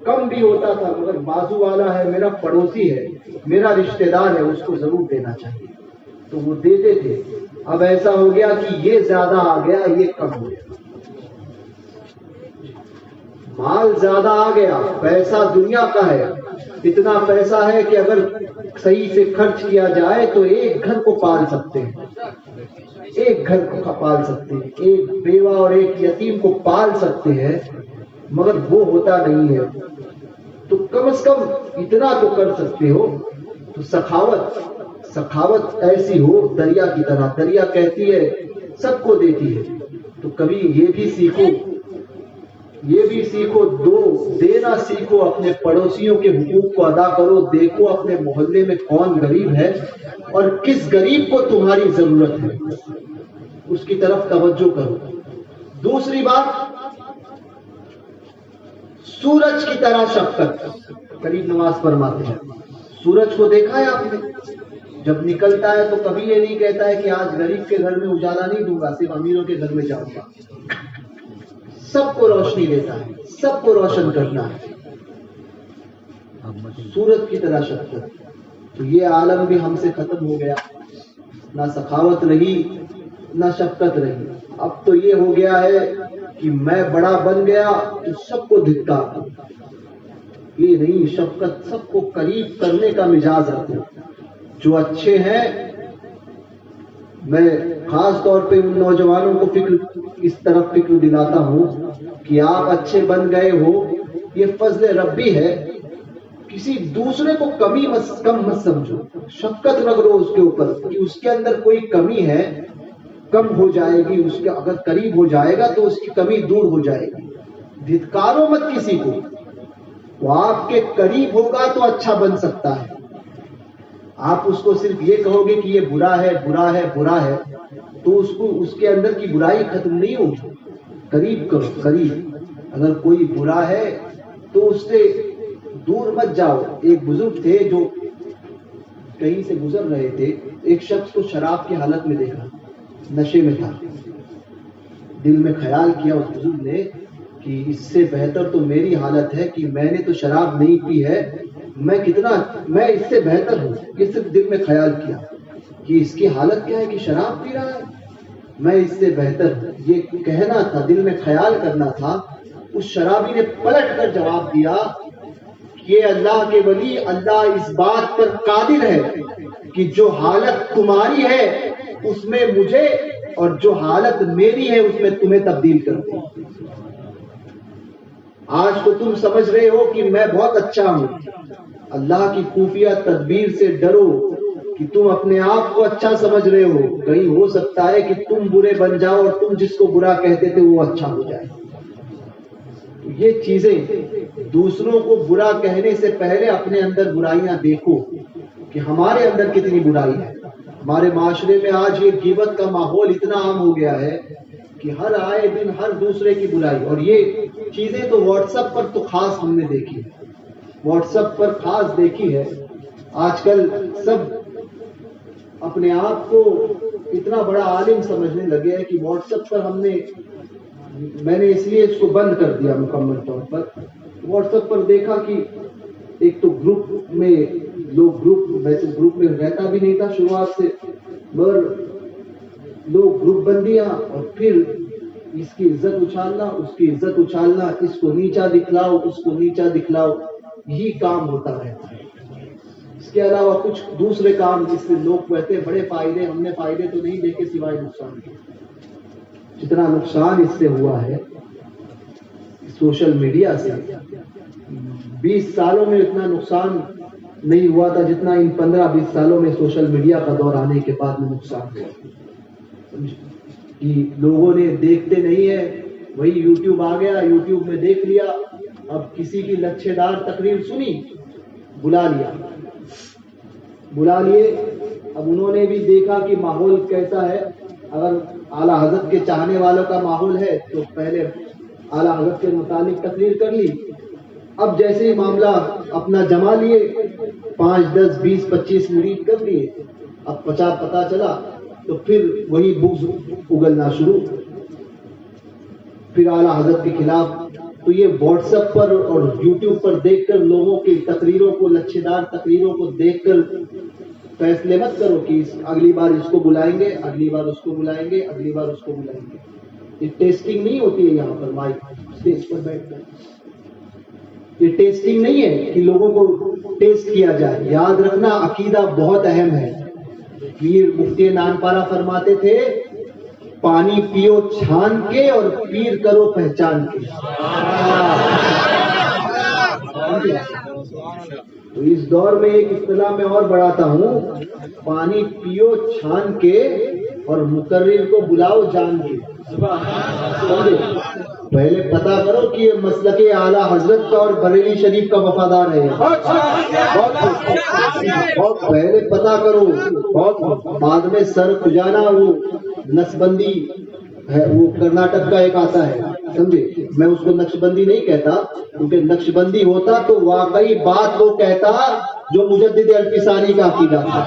کم بھی ہوتا تھا مگر بازو والا ہے، میرا پڑوسی ہے، میرا رشتہ دار ہے، اس کو ضرور دینا چاہیے، تو وہ دیتے تھے. اب ایسا ہو گیا کہ یہ زیادہ آ گیا، یہ کم ہو گیا. مال زیادہ آ گیا، پیسہ دنیا کا ہے، اتنا پیسہ ہے کہ اگر صحیح سے خرچ کیا جائے تو ایک گھر کو پال سکتے ہیں، ایک گھر کو پال سکتے ہیں، ایک بیوہ اور ایک یتیم کو پال سکتے ہیں، مگر وہ ہوتا نہیں ہے. تو کم از کم اتنا تو کر سکتے ہو. تو سخاوت ایسی ہو دریا کی طرح. دریا کہتی ہے سب کو دیتی ہے، تو کبھی یہ بھی سیکھو، دینا سیکھو، اپنے پڑوسیوں کے حقوق کو ادا کرو. دیکھو اپنے محلے میں کون غریب ہے اور کس غریب کو تمہاری ضرورت ہے، اس کی طرف توجہ کرو. دوسری بات، سورج کی طرح شفقت. قریب نماز فرماتے ہیں، سورج کو دیکھا ہے آپ نے؟ جب نکلتا ہے تو کبھی یہ نہیں کہتا ہے کہ آج غریب کے گھر میں اجالا نہیں دوں گا، صرف امیروں کے گھر میں جاؤں گا. سب کو روشنی دیتا ہے، سب کو روشن کرنا ہے. سورج کی طرح شفقت. تو یہ عالم بھی ہم سے ختم ہو گیا، نہ سخاوت رہی نہ شفقت رہی. اب تو یہ ہو گیا ہے کہ میں بڑا بن گیا تو سب کو دھکار. یہ نہیں، شفقت سب کو قریب کرنے کا مزاج رکھو. جو اچھے ہیں، میں خاص طور پہ ان نوجوانوں کو اس طرف فکر دلاتا ہوں کہ آپ اچھے بن گئے ہو، یہ فضل ربی ہے. کسی دوسرے کو کم مت سمجھو، شفقت رکھ لو اس کے اوپر کہ اس کے اندر کوئی کمی ہے، کم ہو جائے گی. اس کے اگر قریب ہو جائے گا تو اس کی کمی دور ہو جائے گی. دھتکارو مت کسی کو، وہ آپ کے قریب ہوگا تو اچھا بن سکتا ہے. آپ اس کو صرف یہ کہو گے کہ یہ برا ہے برا ہے برا ہے تو اس کے اندر کی برائی ختم نہیں ہوگی. قریب کرو، قریب. اگر کوئی برا ہے تو اس سے دور مت جاؤ. ایک بزرگ تھے جو کہیں سے گزر رہے تھے، ایک شخص کو شراب کی حالت میں دیکھا، نشے میں تھا. دل میں خیال کیا اس بزرگ نے کہ اس سے بہتر تو میری حالت ہے کہ میں نے تو شراب نہیں پی ہے، میں اس سے بہتر ہوں. یہ صرف دل میں خیال کیا کہ اس کی حالت کیا ہے کہ شراب پی رہا ہے، میں اس سے بہتر ہوں. یہ کہنا تھا، دل میں خیال کرنا تھا. اس شرابی نے پلٹ کر جواب دیا کہ اللہ کے ولی، اللہ اس بات پر قادر ہے کہ جو حالت تمہاری ہے اس میں مجھے اور جو حالت میری ہے اس میں تمہیں تبدیل کر دوں. آج تو تم سمجھ رہے ہو کہ میں بہت اچھا ہوں. اللہ کی خفیہ تدبیر سے ڈرو کہ تم اپنے آپ کو اچھا سمجھ رہے ہو، کہیں ہو سکتا ہے کہ تم برے بن جاؤ اور تم جس کو برا کہتے تھے وہ اچھا ہو جائے. یہ چیزیں، دوسروں کو برا کہنے سے پہلے اپنے اندر برائیاں دیکھو کہ ہمارے اندر کتنی برائی ہے. ہمارے معاشرے میں آج یہ غیبت کا ماحول اتنا عام ہو گیا ہے کہ ہر آئے دن ہر دوسرے کی برائی. اور یہ چیزیں تو واٹس ایپ پر تو خاص ہم نے دیکھی ہے، واٹس ایپ پر خاص دیکھی ہے. آج کل سب اپنے آپ کو اتنا بڑا عالم سمجھنے لگے ہیں کہ واٹس ایپ پر میں نے اس لیے اس کو بند کر دیا مکمل طور پر. واٹس ایپ پر دیکھا کہ ایک تو گروپ میں لوگ، ویسے گروپ میں رہتا بھی نہیں تھا شروعات سے، مگر لوگ گروپ بندیاں اور پھر اس کی عزت اچھالنا، اس کی عزت اچھالنا، اس کو نیچا دکھلاؤ، اس کو نیچا دکھلاؤ، یہی کام ہوتا رہتا ہے. اس کے علاوہ کچھ دوسرے کام جس سے لوگ کہتے ہیں بڑے فائدے، ہم نے فائدے تو نہیں دیکھے سوائے نقصان کے. جتنا نقصان اس سے ہوا ہے سوشل میڈیا سے، 20 سالوں میں اتنا نقصان نہیں ہوا تھا جتنا ان 15-20 سالوں میں سوشل میڈیا کا دور آنے کے بعد میں نقصان ہوا. کہ لوگوں نے دیکھتے نہیں ہے، وہی یوٹیوب آ گیا، یوٹیوب میں دیکھ لیا، اب کسی کی لچھے دار تقریر سنی، بلا لیے. اب انہوں نے بھی دیکھا کہ ماحول کیسا ہے. اگر اعلیٰ حضرت کے چاہنے والوں کا ماحول ہے تو پہلے اعلیٰ حضرت کے متعلق تقریر کر لی. اب جیسے ہی معاملہ اپنا جما لیے، 5, 10, 20, 25 مرید کر لیے، اب پتا چلا تو پھر وہی بغض اگلنا شروع، پھر اعلیٰ حضرت کے خلاف. تو یہ واٹس ایپ پر اور یوٹیوب پر دیکھ کر لوگوں کی تقریروں کو، لچھے دار تقریروں کو دیکھ کر فیصلے مت کرو کہ اگلی بار اس کو بلائیں گے، اگلی بار اس کو بلائیں گے، اگلی بار اس کو بلائیں گے. یہ ٹیسٹنگ نہیں ہوتی ہے یہاں پر مائک اسٹیج پر بیٹھ کر. یہ ٹیسٹنگ نہیں ہے کہ لوگوں کو ٹیسٹ کیا جائے. یاد رکھنا عقیدہ بہت اہم ہے. پیر مفتی نانپارہ فرماتے تھے پانی پیو چھان کے اور پیر کرو پہچان کے. تو اس دور میں ایک اصطلاح میں اور بڑھاتا ہوں، پانی پیو چھان کے اور مقرر کو بلاؤ جان کے. پہلے پتا کرو کہ یہ مسلک اعلیٰ حضرت کا اور بریلی شریف کا وفادار ہے. بہت پہلے پتا کرو، بہت بعد میں سر کھجانا. وہ نسبندی ہے، وہ کرناٹک کا ایک آتا ہے، سمجھے. میں اس کو نقش بندی نہیں کہتا، کیونکہ نقش بندی ہوتا تو واقعی بات وہ کہتا جو مجدد الفسانی کا عقیدہ تھا،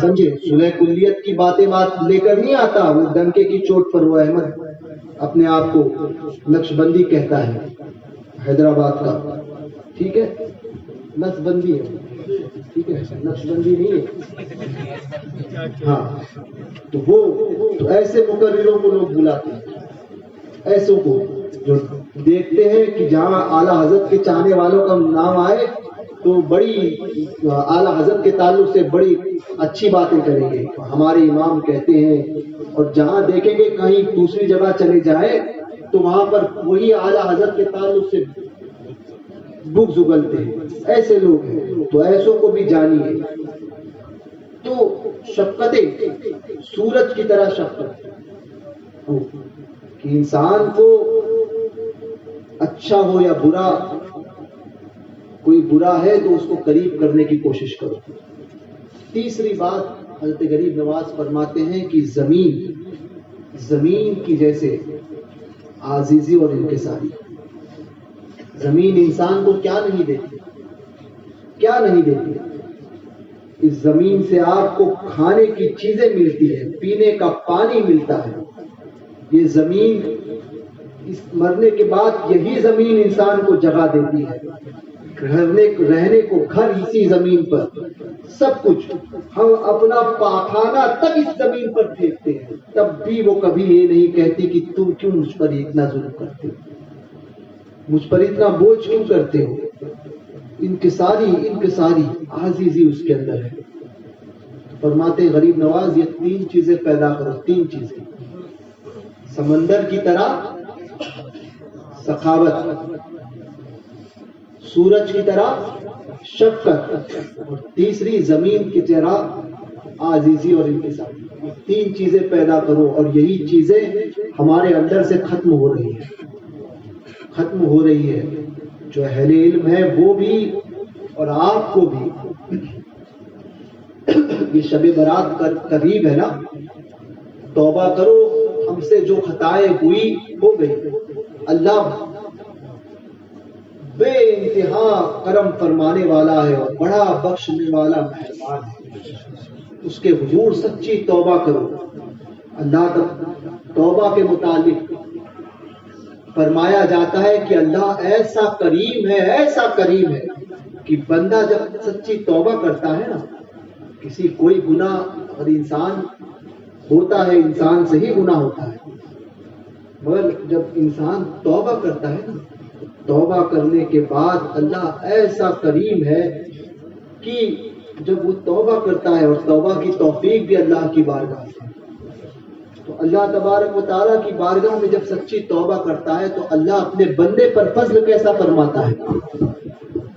سمجھے. صلح کلیت کی بات لے کر نہیں آتا. وہ ڈنکے کی چوٹ پر وہ احمد اپنے آپ کو نقش بندی کہتا ہے، حیدرآباد کا. ٹھیک ہے، نقش بندی ہے، ٹھیک ہے، نقش بندی نہیں ہے. ہاں، تو وہ تو ایسے مقرروں کو لوگ بلاتے ہیں، ایسوں کو جو دیکھتے ہیں کہ جہاں اعلیٰ حضرت کے چاہنے والوں کا نام آئے تو بڑی اعلیٰ حضرت کے تعلق سے بڑی اچھی باتیں کریں گے. ہمارے امام کہتے ہیں، اور جہاں دیکھیں گے کہیں دوسری جگہ چلے جائیں تو وہاں پر وہی اعلیٰ حضرت کے تعلق سے بغض اگلتے ہیں. ایسے لوگ ہیں، تو ایسوں کو بھی جانیے. تو شفقتیں سورج کی طرح شفقت کہ انسان کو اچھا ہو یا برا، کوئی برا ہے تو اس کو قریب کرنے کی کوشش کرو. تیسری بات حضرت غریب نواز فرماتے ہیں کہ زمین کی جیسے عاجزی اور انکساری. زمین انسان کو کیا نہیں دیتی، کیا نہیں دیتی. اس زمین سے آپ کو کھانے کی چیزیں ملتی ہیں، پینے کا پانی ملتا ہے. یہ زمین اس مرنے کے بعد یہی زمین انسان کو جگہ دیتی ہے، رہنے کو گھر اسی زمین پر، سب کچھ. ہم اپنا پاخانہ تک اس زمین پر پھینکتے ہیں، تب بھی وہ کبھی یہ نہیں کہتی کہ تم کیوں مجھ پر اتنا ظلم کرتے ہو، مجھ پر اتنا بوجھ کیوں کرتے ہو. انکساری عاجزی اس کے اندر ہے. فرماتے غریب نواز یہ 3 چیزیں پیدا کرو. 3 چیزیں، سمندر کی طرح سخاوت، سورج کی طرح شفقت، اور تیسری زمین کی طرح عاجزی اور انکساری. 3 چیزیں پیدا کرو، اور یہی چیزیں ہمارے اندر سے ختم ہو رہی ہے. جو اہل علم ہے وہ بھی اور آپ کو بھی. یہ شب برات قریب ہے نا، توبہ کرو. ہم سے جو خطائیں ہوئی ہو گئی. اللہ بے انتہا کرم فرمانے والا ہے اور بڑا بخشنے والا مہربان ہے. اس کے حضور سچی توبہ کرو. اللہ توبہ کے متعلق فرمایا جاتا ہے کہ اللہ ایسا کریم ہے کہ بندہ جب سچی توبہ کرتا ہے نا، کوئی گناہ، اور انسان ہوتا ہے، انسان سے ہی گناہ ہوتا ہے، مگر جب انسان توبہ کرتا ہے نا، توبہ کرنے کے بعد اللہ ایسا کریم ہے کہ جب وہ توبہ کرتا ہے، اور توبہ کی توفیق بھی اللہ کی بارگاہ سے، تو اللہ تبارک و تعالیٰ کی بارگاہ میں جب سچی توبہ کرتا ہے تو اللہ اپنے بندے پر فضل کیسا فرماتا ہے.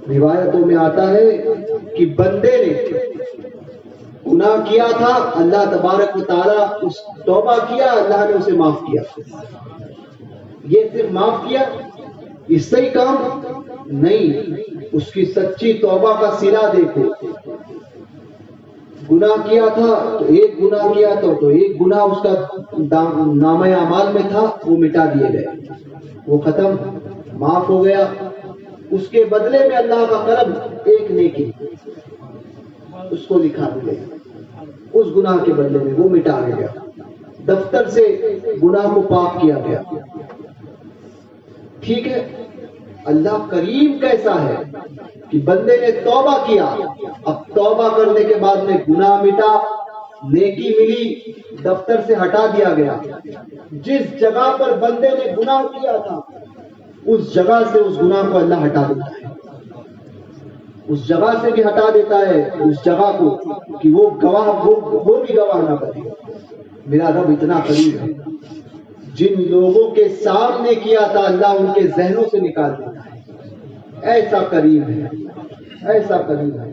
روایتوں میں آتا ہے کہ بندے نے گناہ کیا تھا، اللہ تبارک و تعالیٰ اس توبہ کیا، اللہ نے اسے معاف کیا. یہ صرف معاف کیا، اس سے ہی کام نہیں، اس کی سچی توبہ کا صلہ دیکھو. گناہ کیا تھا تو ایک گناہ کیا تو ایک گناہ اس کا نامہ اعمال میں تھا، وہ مٹا دیے گئے، وہ ختم، معاف ہو گیا. اس کے بدلے میں اللہ کا کرم ایک نیکی اس کو لکھا دے. اس گناہ کے بدلے میں وہ مٹا گیا، دفتر سے گناہ کو پاک کیا گیا. ٹھیک ہے، اللہ کریم کیسا ہے کہ بندے نے توبہ کیا، اب توبہ کرنے کے بعد میں گناہ مٹا، نیکی ملی، دفتر سے ہٹا دیا گیا. جس جگہ پر بندے نے گناہ کیا تھا اس جگہ سے اس گناہ کو اللہ ہٹا دیتا ہے، اس جگہ سے بھی ہٹا دیتا ہے، اس جگہ کو کہ وہ گواہ وہ بھی گواہ نہ بنے. میرا رب اتنا قریب ہے، جن لوگوں کے سامنے کیا تھا اللہ ان کے ذہنوں سے نکال دیتا ہے. ایسا قریب ہے، ایسا قریب ہے،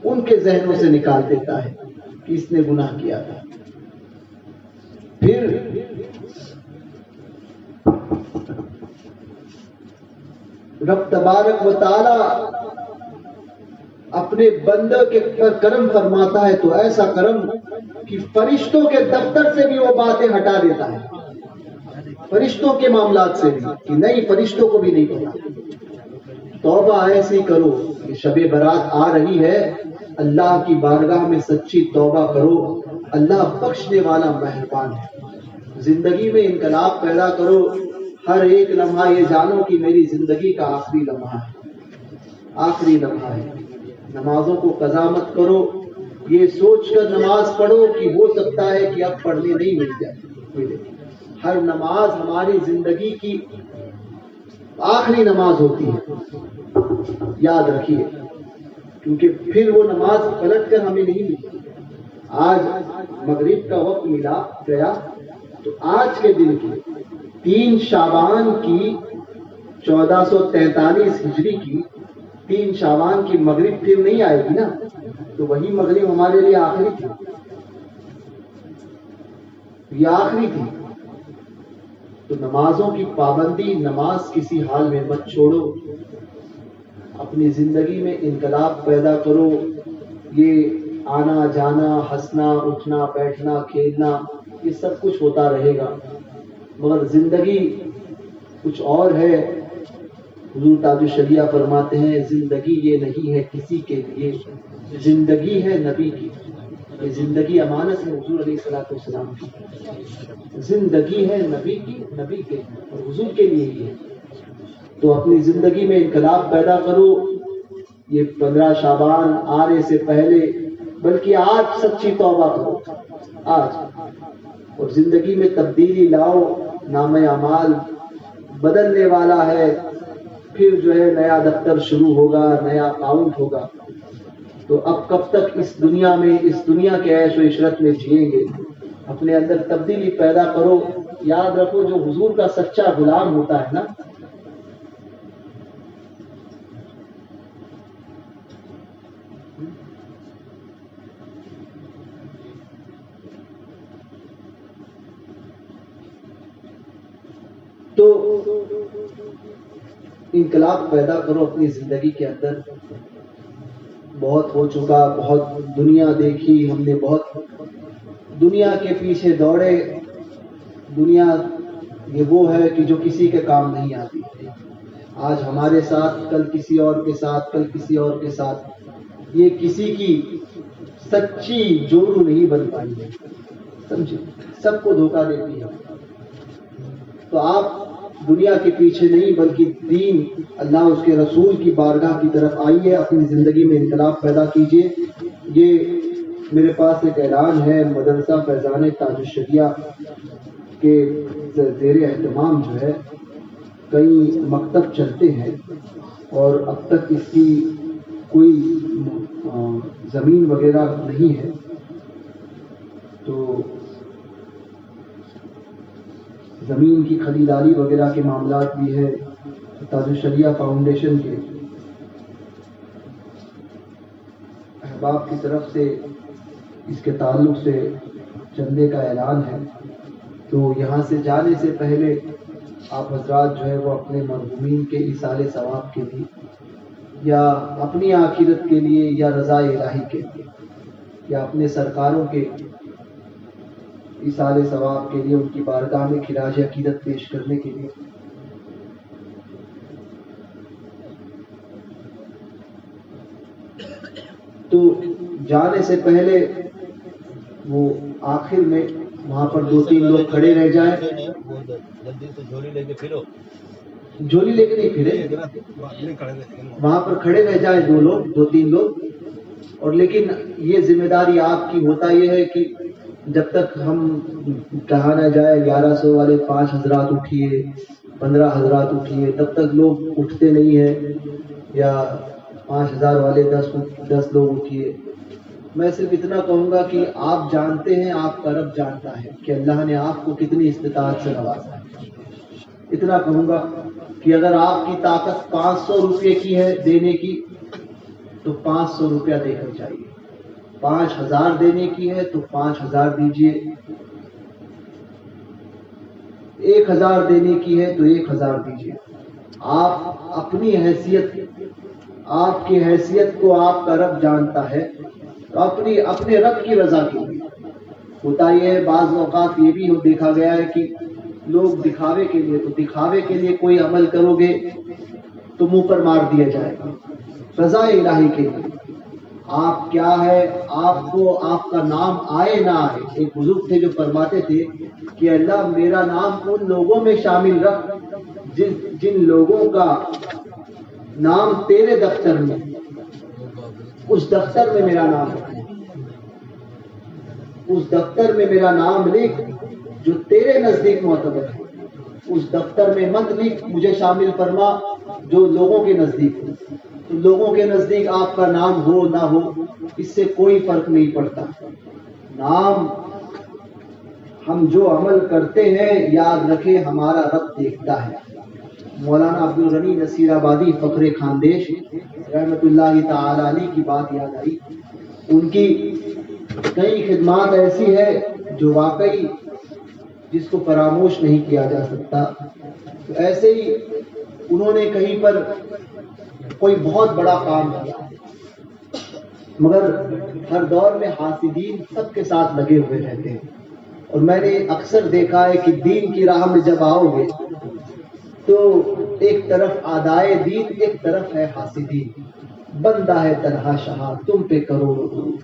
ان کے ذہنوں سے نکال دیتا ہے کہ اس نے گناہ کیا تھا. پھر رب تبارک و تعالی اپنے بندے کے پر کرم فرماتا ہے تو ایسا کرم کہ فرشتوں کے دفتر سے بھی وہ باتیں ہٹا دیتا ہے، فرشتوں کے معاملات سے بھی، کہ نہیں، فرشتوں کو بھی نہیں پتا. توبہ ایسی کرو کہ شب برات آ رہی ہے، اللہ کی بارگاہ میں سچی توبہ کرو، اللہ بخشنے والا مہربان ہے. زندگی میں انقلاب پیدا کرو، ہر ایک لمحہ یہ جانو کہ میری زندگی کا آخری لمحہ ہے، آخری لمحہ ہے. نمازوں کو قضا مت کرو، یہ سوچ کر نماز پڑھو کہ ہو سکتا ہے کہ اب پڑھنے نہیں مل جائے. ہر نماز ہماری زندگی کی آخری نماز ہوتی ہے، یاد رکھیے، کیونکہ پھر وہ نماز پلٹ کر ہمیں نہیں ملتی. آج مغرب کا وقت ملا گیا تو آج کے دن کی 3 شعبان کی 1443 ہجری کی 3 شعبان کی مغرب پھر نہیں آئے گی نا، تو وہی مغرب ہمارے لیے آخری تھی، یہ آخری تھی. تو نمازوں کی پابندی، نماز کسی حال میں مت چھوڑو، اپنی زندگی میں انقلاب پیدا کرو. یہ آنا جانا، ہنسنا اٹھنا بیٹھنا کھیلنا، یہ سب کچھ ہوتا رہے گا، مگر زندگی کچھ اور ہے. حضور تاج الشریعہ فرماتے ہیں زندگی یہ نہیں ہے کسی کے لیے، زندگی ہے نبی کی. یہ زندگی امانت ہے حضور علیہ السلام کی، زندگی ہے نبی کی، نبی کے اور حضور کے لیے ہی ہے. تو اپنی زندگی میں انقلاب پیدا کرو. یہ 15 شعبان آنے سے پہلے، بلکہ آج سچی توبہ کرو، آج، اور زندگی میں تبدیلی لاؤ. نام اعمال بدلنے والا ہے، پھر جو ہے نیا دفتر شروع ہوگا، نیا اکاؤنٹ ہوگا. تو اب کب تک اس دنیا میں، اس دنیا کے عیش و عشرت میں جئیں گے؟ اپنے اندر تبدیلی پیدا کرو. یاد رکھو جو حضور کا سچا غلام ہوتا ہے نا، تو انقلاب پیدا کرو اپنی زندگی کے اندر. بہت ہو چکا، بہت دنیا دیکھی ہم نے، بہت دنیا کے پیچھے دوڑے. دنیا یہ وہ ہے کہ جو کسی کے کام نہیں آتی. آج ہمارے ساتھ، کل کسی اور کے ساتھ، کل کسی اور کے ساتھ. یہ کسی کی سچی جوڑو نہیں بن پائی ہے، سمجھے، سب کو دھوکہ دیتی ہے. تو آپ دنیا کے پیچھے نہیں بلکہ دین، اللہ اس کے رسول کی بارگاہ کی طرف آئیے، اپنی زندگی میں انقلاب پیدا کیجیے. یہ میرے پاس ایک اعلان ہے، مدرسہ فیضان تاج الشریعہ کے زیر اہتمام جو ہے کئی مکتب چلتے ہیں، اور اب تک اس کی کوئی زمین وغیرہ نہیں ہے. تو زمین کی خریداری وغیرہ کے معاملات بھی ہے. تاج الشریعہ فاؤنڈیشن کے احباب کی طرف سے اس کے تعلق سے چندے کا اعلان ہے. تو یہاں سے جانے سے پہلے آپ حضرات جو ہے وہ اپنے مرحومین کے ایصال ثواب کے لیے، یا اپنی آخرت کے لیے، یا رضا الہی کے لیے، یا اپنے سرکاروں کے ایصال ثواب کے لیے، ان کی بارگاہ میں خراج عقیدت پیش کرنے کے لیے تو جانے سے پہلے وہ آخر میں وہاں پر 2-3 لوگ کھڑے رہ جائیں. جھولی لے کے پھرو، جھولی لے کے نہیں پھرے، وہاں پر کھڑے رہ جائیں 2-3 لوگ. اور لیکن یہ ذمہ داری آپ کی ہوتا یہ ہے کہ جب تک ہم کہا نہ جائے 1100 والے 5 حضرات اٹھیے، 15 حضرات اٹھیے، تب تک لوگ اٹھتے نہیں ہیں. یا 5000 والے 10 لوگ اٹھیے. میں صرف اتنا کہوں گا کہ آپ جانتے ہیں، آپ کا رب جانتا ہے کہ اللہ نے آپ کو کتنی استطاعت سے نوازا ہے. اتنا کہوں گا کہ اگر آپ کی طاقت 500 روپے کی ہے دینے کی تو 500 روپیہ دے کر جائیے. 5000 دینے کی ہے تو 5000 دیجیے. 1000 دینے کی ہے تو 1000 دیجیے. آپ اپنی حیثیت، آپ کی حیثیت کو آپ کا رب جانتا ہے. تو اپنے رب کی رضا کے لیے ہوتا یہ ہے. بعض اوقات یہ بھی دیکھا گیا ہے کہ لوگ دکھاوے کے لیے، تو دکھاوے کے لیے کوئی عمل کرو گے تو منہ پر مار دیا جائے گا. رضا الہی کے لیے آپ کیا ہے، آپ کو آپ کا نام آئے نہ آئے. ایک بزرگ تھے جو فرماتے تھے کہ اللہ میرا نام ان لوگوں میں شامل رکھ جن لوگوں کا نام تیرے دفتر میں، اس دفتر میں میرا نام ہے. اس دفتر میں میرا نام لکھ جو تیرے نزدیک معتبر ہے. اس دفتر میں مت لکھ مجھے شامل فرما جو لوگوں کے نزدیک ہو. تو لوگوں کے نزدیک آپ کا نام ہو نہ ہو اس سے کوئی فرق نہیں پڑتا. نام ہم جو عمل کرتے ہیں یاد رکھیں ہمارا رب دیکھتا ہے. مولانا عبدالغنی نصیر آبادی فخر خاندیش رحمت اللہ تعالی علیہ کی بات یاد آئی. ان کی کئی خدمات ایسی ہے جو واقعی جس کو فراموش نہیں کیا جا سکتا. تو ایسے ہی انہوں نے کہیں پر کوئی بہت بڑا کام کیا، مگر ہر دور میں حاسدین سب کے ساتھ لگے ہوئے رہتے ہیں. اور میں نے اکثر دیکھا ہے کہ دین کی راہ میں جب آؤ گے تو ایک طرف آدائے دین، ایک طرف ہے حاسدین. بندہ ہے تنہا شہاں تم پہ کروڑوں درود.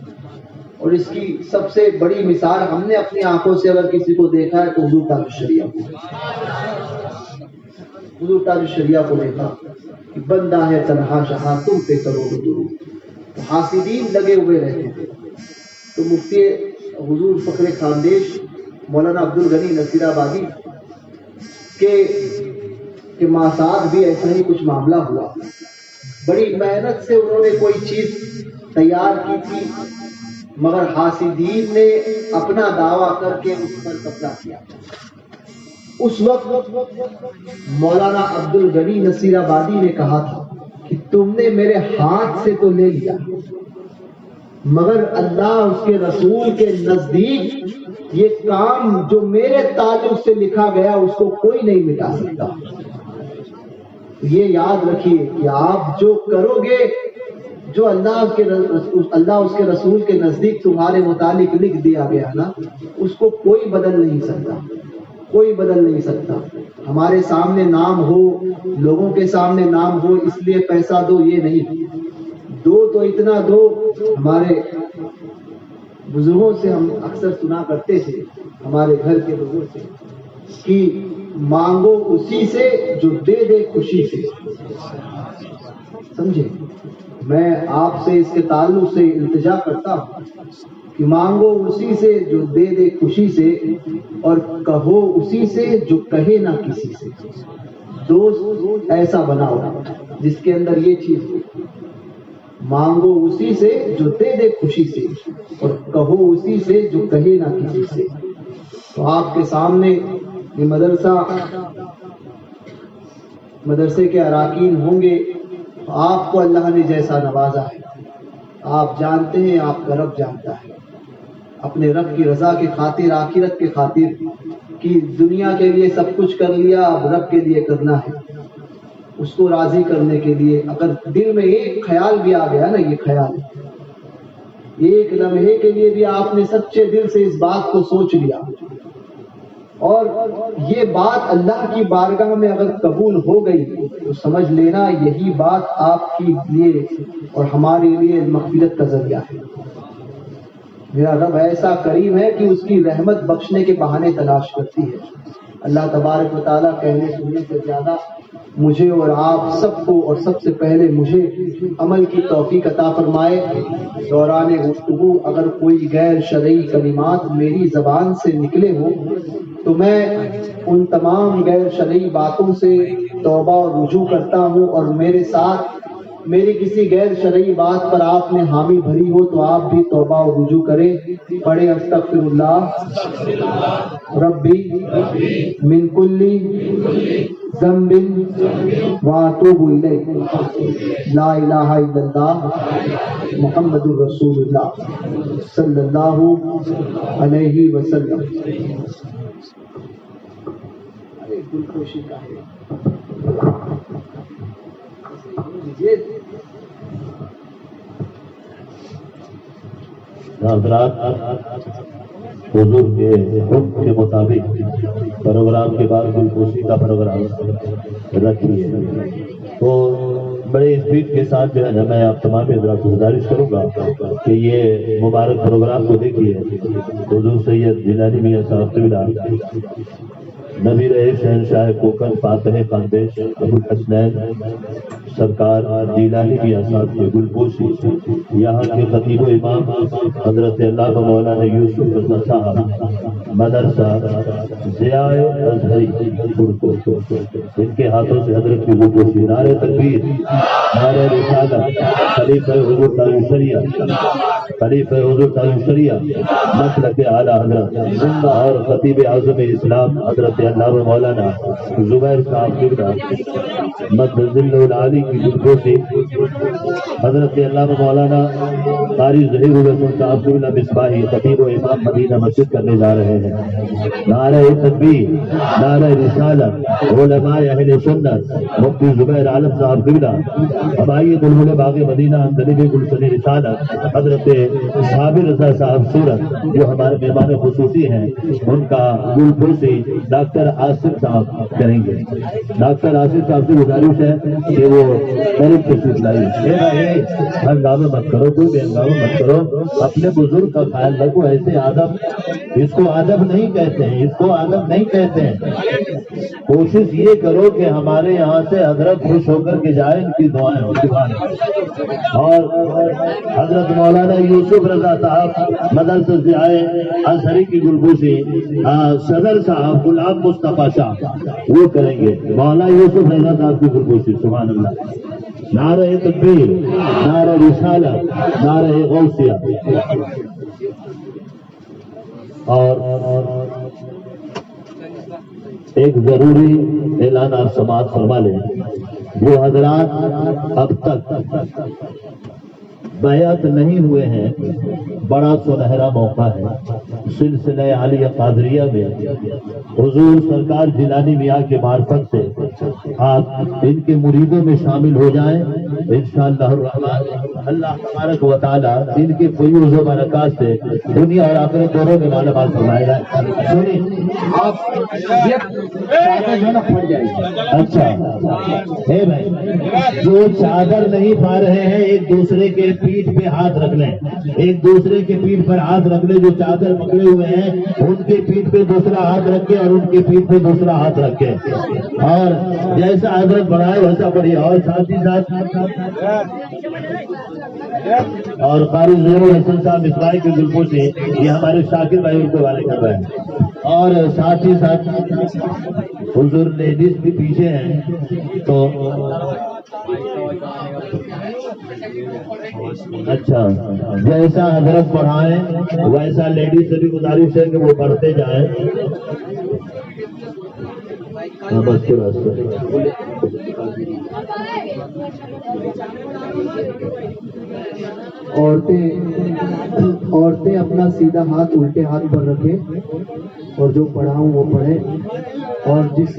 اور اس کی سب سے بڑی مثال ہم نے اپنی آنکھوں سے اگر کسی کو دیکھا ہے تو حضور تاج الشریعہ کو. حضور تاج الشریعہ کو دیکھا کہ بندہ ہے تنہا شہاں تم پہ کروڑوں درود. حاسدین لگے ہوئے رہتے تھے. تو مفتی حضور فخر خاندیش مولانا عبدالغنی نصیر آبادی کے ماں ساتھ بھی ایسا ہی کچھ معاملہ ہوا. بڑی محنت سے انہوں نے کوئی چیز تیار کی تھی، مگر حاسدین نے اپنا دعویٰ کر کے اس پر قبضہ کیا. اس وقت مولانا عبدالغنی نصیر آبادی نے کہا تھا کہ تم نے میرے ہاتھ سے تو لے لیا، مگر اللہ اس کے رسول کے نزدیک یہ کام جو میرے تعلق سے لکھا گیا اس کو کوئی نہیں مٹا سکتا. یہ یاد رکھیے کہ آپ جو کرو گے، جو اللہ اس کے رسول کے نزدیک تمہارے متعلق لکھ دیا گیا نا، اس کو کوئی بدل نہیں سکتا، کوئی بدل نہیں سکتا. ہمارے سامنے نام ہو، لوگوں کے سامنے نام ہو اس لیے پیسہ دو، یہ نہیں. دو تو اتنا دو. ہمارے بزرگوں سے ہم اکثر سنا کرتے تھے، ہمارے گھر کے لوگوں سے، کہ مانگو اسی سے جو دے دے خوشی سے. سمجھے؟ میں آپ سے اس کے تعلق سے التجا کرتا ہوں کہ مانگو اسی سے جو دے دے خوشی سے، اور کہو اسی سے جو کہے نہ کسی سے. دوست ایسا بناؤ جس کے اندر یہ چیز ہو. مانگو اسی سے جو دے دے خوشی سے، اور کہو اسی سے جو کہے نہ کسی سے. تو آپ کے سامنے یہ مدرسے کے اراکین ہوں گے. آپ کو اللہ نے جیسا نوازا ہے آپ جانتے ہیں، آپ کا رب جانتا ہے. اپنے رب کی رضا کی خاطر، آخرت کے خاطر، کہ دنیا کے لیے سب کچھ کر لیا، اب رب کے لیے کرنا ہے. اس کو راضی کرنے کے لیے اگر دل میں ایک خیال بھی آ گیا نا، یہ خیال ایک لمحے کے لیے بھی آپ نے سچے دل سے اس بات کو سوچ لیا، اور یہ بات اللہ کی بارگاہ میں اگر قبول ہو گئی تو سمجھ لینا یہی بات آپ کے لیے اور ہمارے لیے مغفرت کا ذریعہ ہے. میرا رب ایسا کریم ہے کہ اس کی رحمت بخشنے کے بہانے تلاش کرتی ہے۔ اللہ تبارک و تعالیٰ کہنے سننے سے زیادہ مجھے اور آپ سب کو، اور سب سے پہلے مجھے، عمل کی توفیق عطا فرمائے۔ دوران گفتگو اگر کوئی غیر شرعی کلمات میری زبان سے نکلے ہوں تو میں ان تمام غیر شرعی باتوں سے توبہ اور رجوع کرتا ہوں، اور میرے ساتھ میری کسی غیر شرعی بات پر آپ نے حامی بھری ہو تو آپ بھی توبہ و رجوع کریں۔ پڑھیں استغفر اللہ ربی من کلی ذنب واتوب الیہ، لا الہ الا اللہ محمد الرسول اللہ صلی اللہ علیہ وسلم۔ ارے دلخوشی کا ہے حضرات، حضور کے حکم کے مطابق پروگرام کے بعد گلپوشی کا پروگرام رکھیے، تو بڑے اسپیڈ کے ساتھ جو ہے نا میں آپ تمام حضرات کو گزارش کروں گا کہ یہ مبارک پروگرام کو دیکھیے۔ حضور سید جیلانی میاں صاحب قبلہ، نبی رہے شہنشاہ کوکن فاتح خاندیش ابوالحسنین سرکار جیلانی میاں صاحب کے گلپوشی، یہاں کے خطیب و امام حضرت علامہ مولانا یوسف رضا صاحب مدرسہ ضیاء ازہری ان کے ہاتھوں سے حضرت کی گلپوشی۔ نعرہ تکبیر، نعرہ رسالت، خلیفہ حضور تعلیم شریعہ، خلیفہ حضور تعلیم شریعہ مسلک اعلیٰ حضرت اور خطیب اعظم اسلام حضرت علامہ مولانا زبیر صاحب قبلہ مدذل العالی کی گلپوشی، حضرت علامہ مولانا قاری ظہیر الرحمن صاحب قبلہ مصباحی خطیب و امام مدینہ مسجد کرنے جا رہے ہیں۔ نعرہ تکبیر، نعرہ رسالت، علماء اہل سنت، مفتی زبیر عالم صاحب قبلہ، ہماری بلبل باغ مدینہ اندلیب گلشن رسالت حضرت صابر رضا صاحب سورت جو ہمارے مہمان خصوصی ہیں، ان کا گلپوشی ڈاکٹر آصف صاحب کریں گے۔ ڈاکٹر آصف صاحب سے گزارش ہے کہ وہ قریب تشریف لائیں۔ ہنگامہ مت کرو، کوئی بھی ہنگامہ مت کرو، اپنے بزرگ کا خیال رکھو۔ ایسے ادب، اس کو ادب نہیں کہتے ہیں، اس کو ادب نہیں کہتے ہیں۔ کوشش یہ کرو کہ ہمارے یہاں سے حضرت خوش ہو کر کے جائیں، ان کی دعائیں ہوں۔ اور حضرت مولانا یوسف رضا صاحب مدرسہ ضیاء ازہری کی گلپوشی صدر صاحب غلام مصطفیٰ شاہ وہ کریں گے۔ مولانا یوسف رضا صاحب کی گلپوشی، سبحان اللہ۔ نعرہ تکبیر، نعرہ رسالت، نعرہ غوثیہ۔ اور ایک ضروری اعلان آپ سماعت فرما لیں، جو حضرات اب تک بیعت نہیں ہوئے ہیں، بڑا سنہرا موقع ہے۔ سلسلہ عالیہ قادریہ میں حضور سرکار جیلانی میاں کے معرفت سے آپ ان کے مریدوں میں شامل ہو جائیں انشاءاللہ الرحمن۔ اللہ تبارک و تعالیٰ ان کے فیوز و برکات سے دنیا اور آخرت دونوں میں مالا مال فرمائے گا۔ اچھا ہے بھائی، جو چادر نہیں پا رہے ہیں ایک دوسرے کے پیٹھ پہ ہاتھ رکھ لیں، ایک دوسرے کے پیٹھ پر ہاتھ رکھ لیں۔ جو چادر پکڑے ہوئے ہیں ان کے پیٹھ پہ دوسرا ہاتھ رکھے اور ان کے پیٹھ پہ دوسرا ہاتھ رکھے، اور جیسا حضرت بڑھائے ویسا پڑھیے۔ اور ساتھ ہی ساتھ اور قاری ظہیر الحسن صاحب مصباحی کی گلپوشی یہ ہمارے شاکر بھائی ان کو والے کر رہے ہیں۔ اور ساتھ ہی ساتھ حضور لیڈیز بھی پیچھے ہیں، تو اچھا جیسا حضرت پڑھائیں ویسا لیڈیز سے بھی گزارش ہے کہ وہ پڑھتے جائیں۔ عورتیں اپنا سیدھا ہاتھ الٹے ہاتھ پر رکھیں اور جو پڑھاؤں وہ پڑھیں۔ اور جس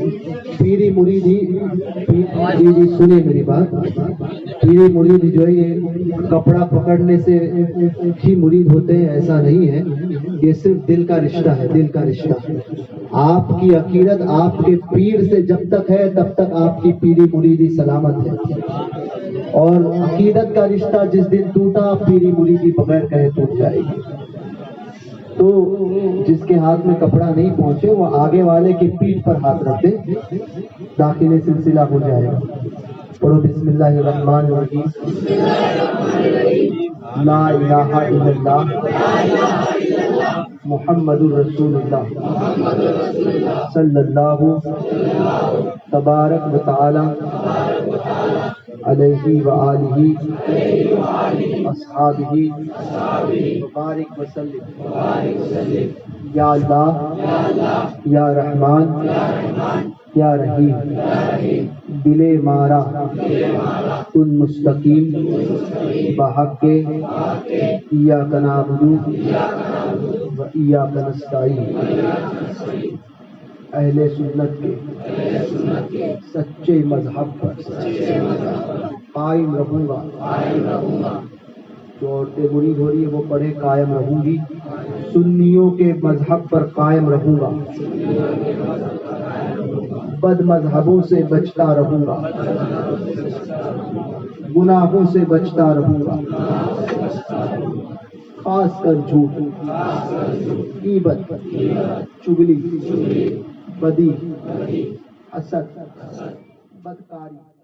پیری مریدی جی سنیں میری بات، پیری مرید جو ہے یہ کپڑا پکڑنے سے ہی مرید ہوتے ہیں، ایسا نہیں ہے، یہ صرف دل کا رشتہ ہے، دل کا رشتہ۔ آپ کی عقیدت آپ کے پیر سے جب تک ہے تب تک آپ کی پیری مریدی سلامت ہے، اور عقیدت کا رشتہ جس دن ٹوٹا پیری مریدی بغیر کہے ٹوٹ جائے گی۔ تو جس کے ہاتھ میں کپڑا نہیں پہنچے وہ آگے والے کی پیٹھ پر ہاتھ رکھ دے، داخل سلسلہ ہو جائے گا. پڑھو بسم اللہ الرحمن الرحیم. لا الہ الا اللہ محمد الرسول اللہ صلی اللہ تبارک و تعالی علیہ وآلہ اصحابہ مبارک وسلم. یا اللہ یا رحمان یا رحیم، دل مارا کن مستقیم بحق ایاک نعبد و ایاک نستعین. اہل سنت کے سچے مذہب پر قائم رہوں گا. جو عورتیں مرید ہو رہی ہے وہ پڑھے قائم رہوں گی. سنیوں کے مذہب پر قائم رہوں گا، بد مذہبوں سے بچتا رہوں گا، گناہوں سے بچتا رہوں گا، خاص کر جھوٹ، غیبت، چغلی، بدی، حسد، بدکاری.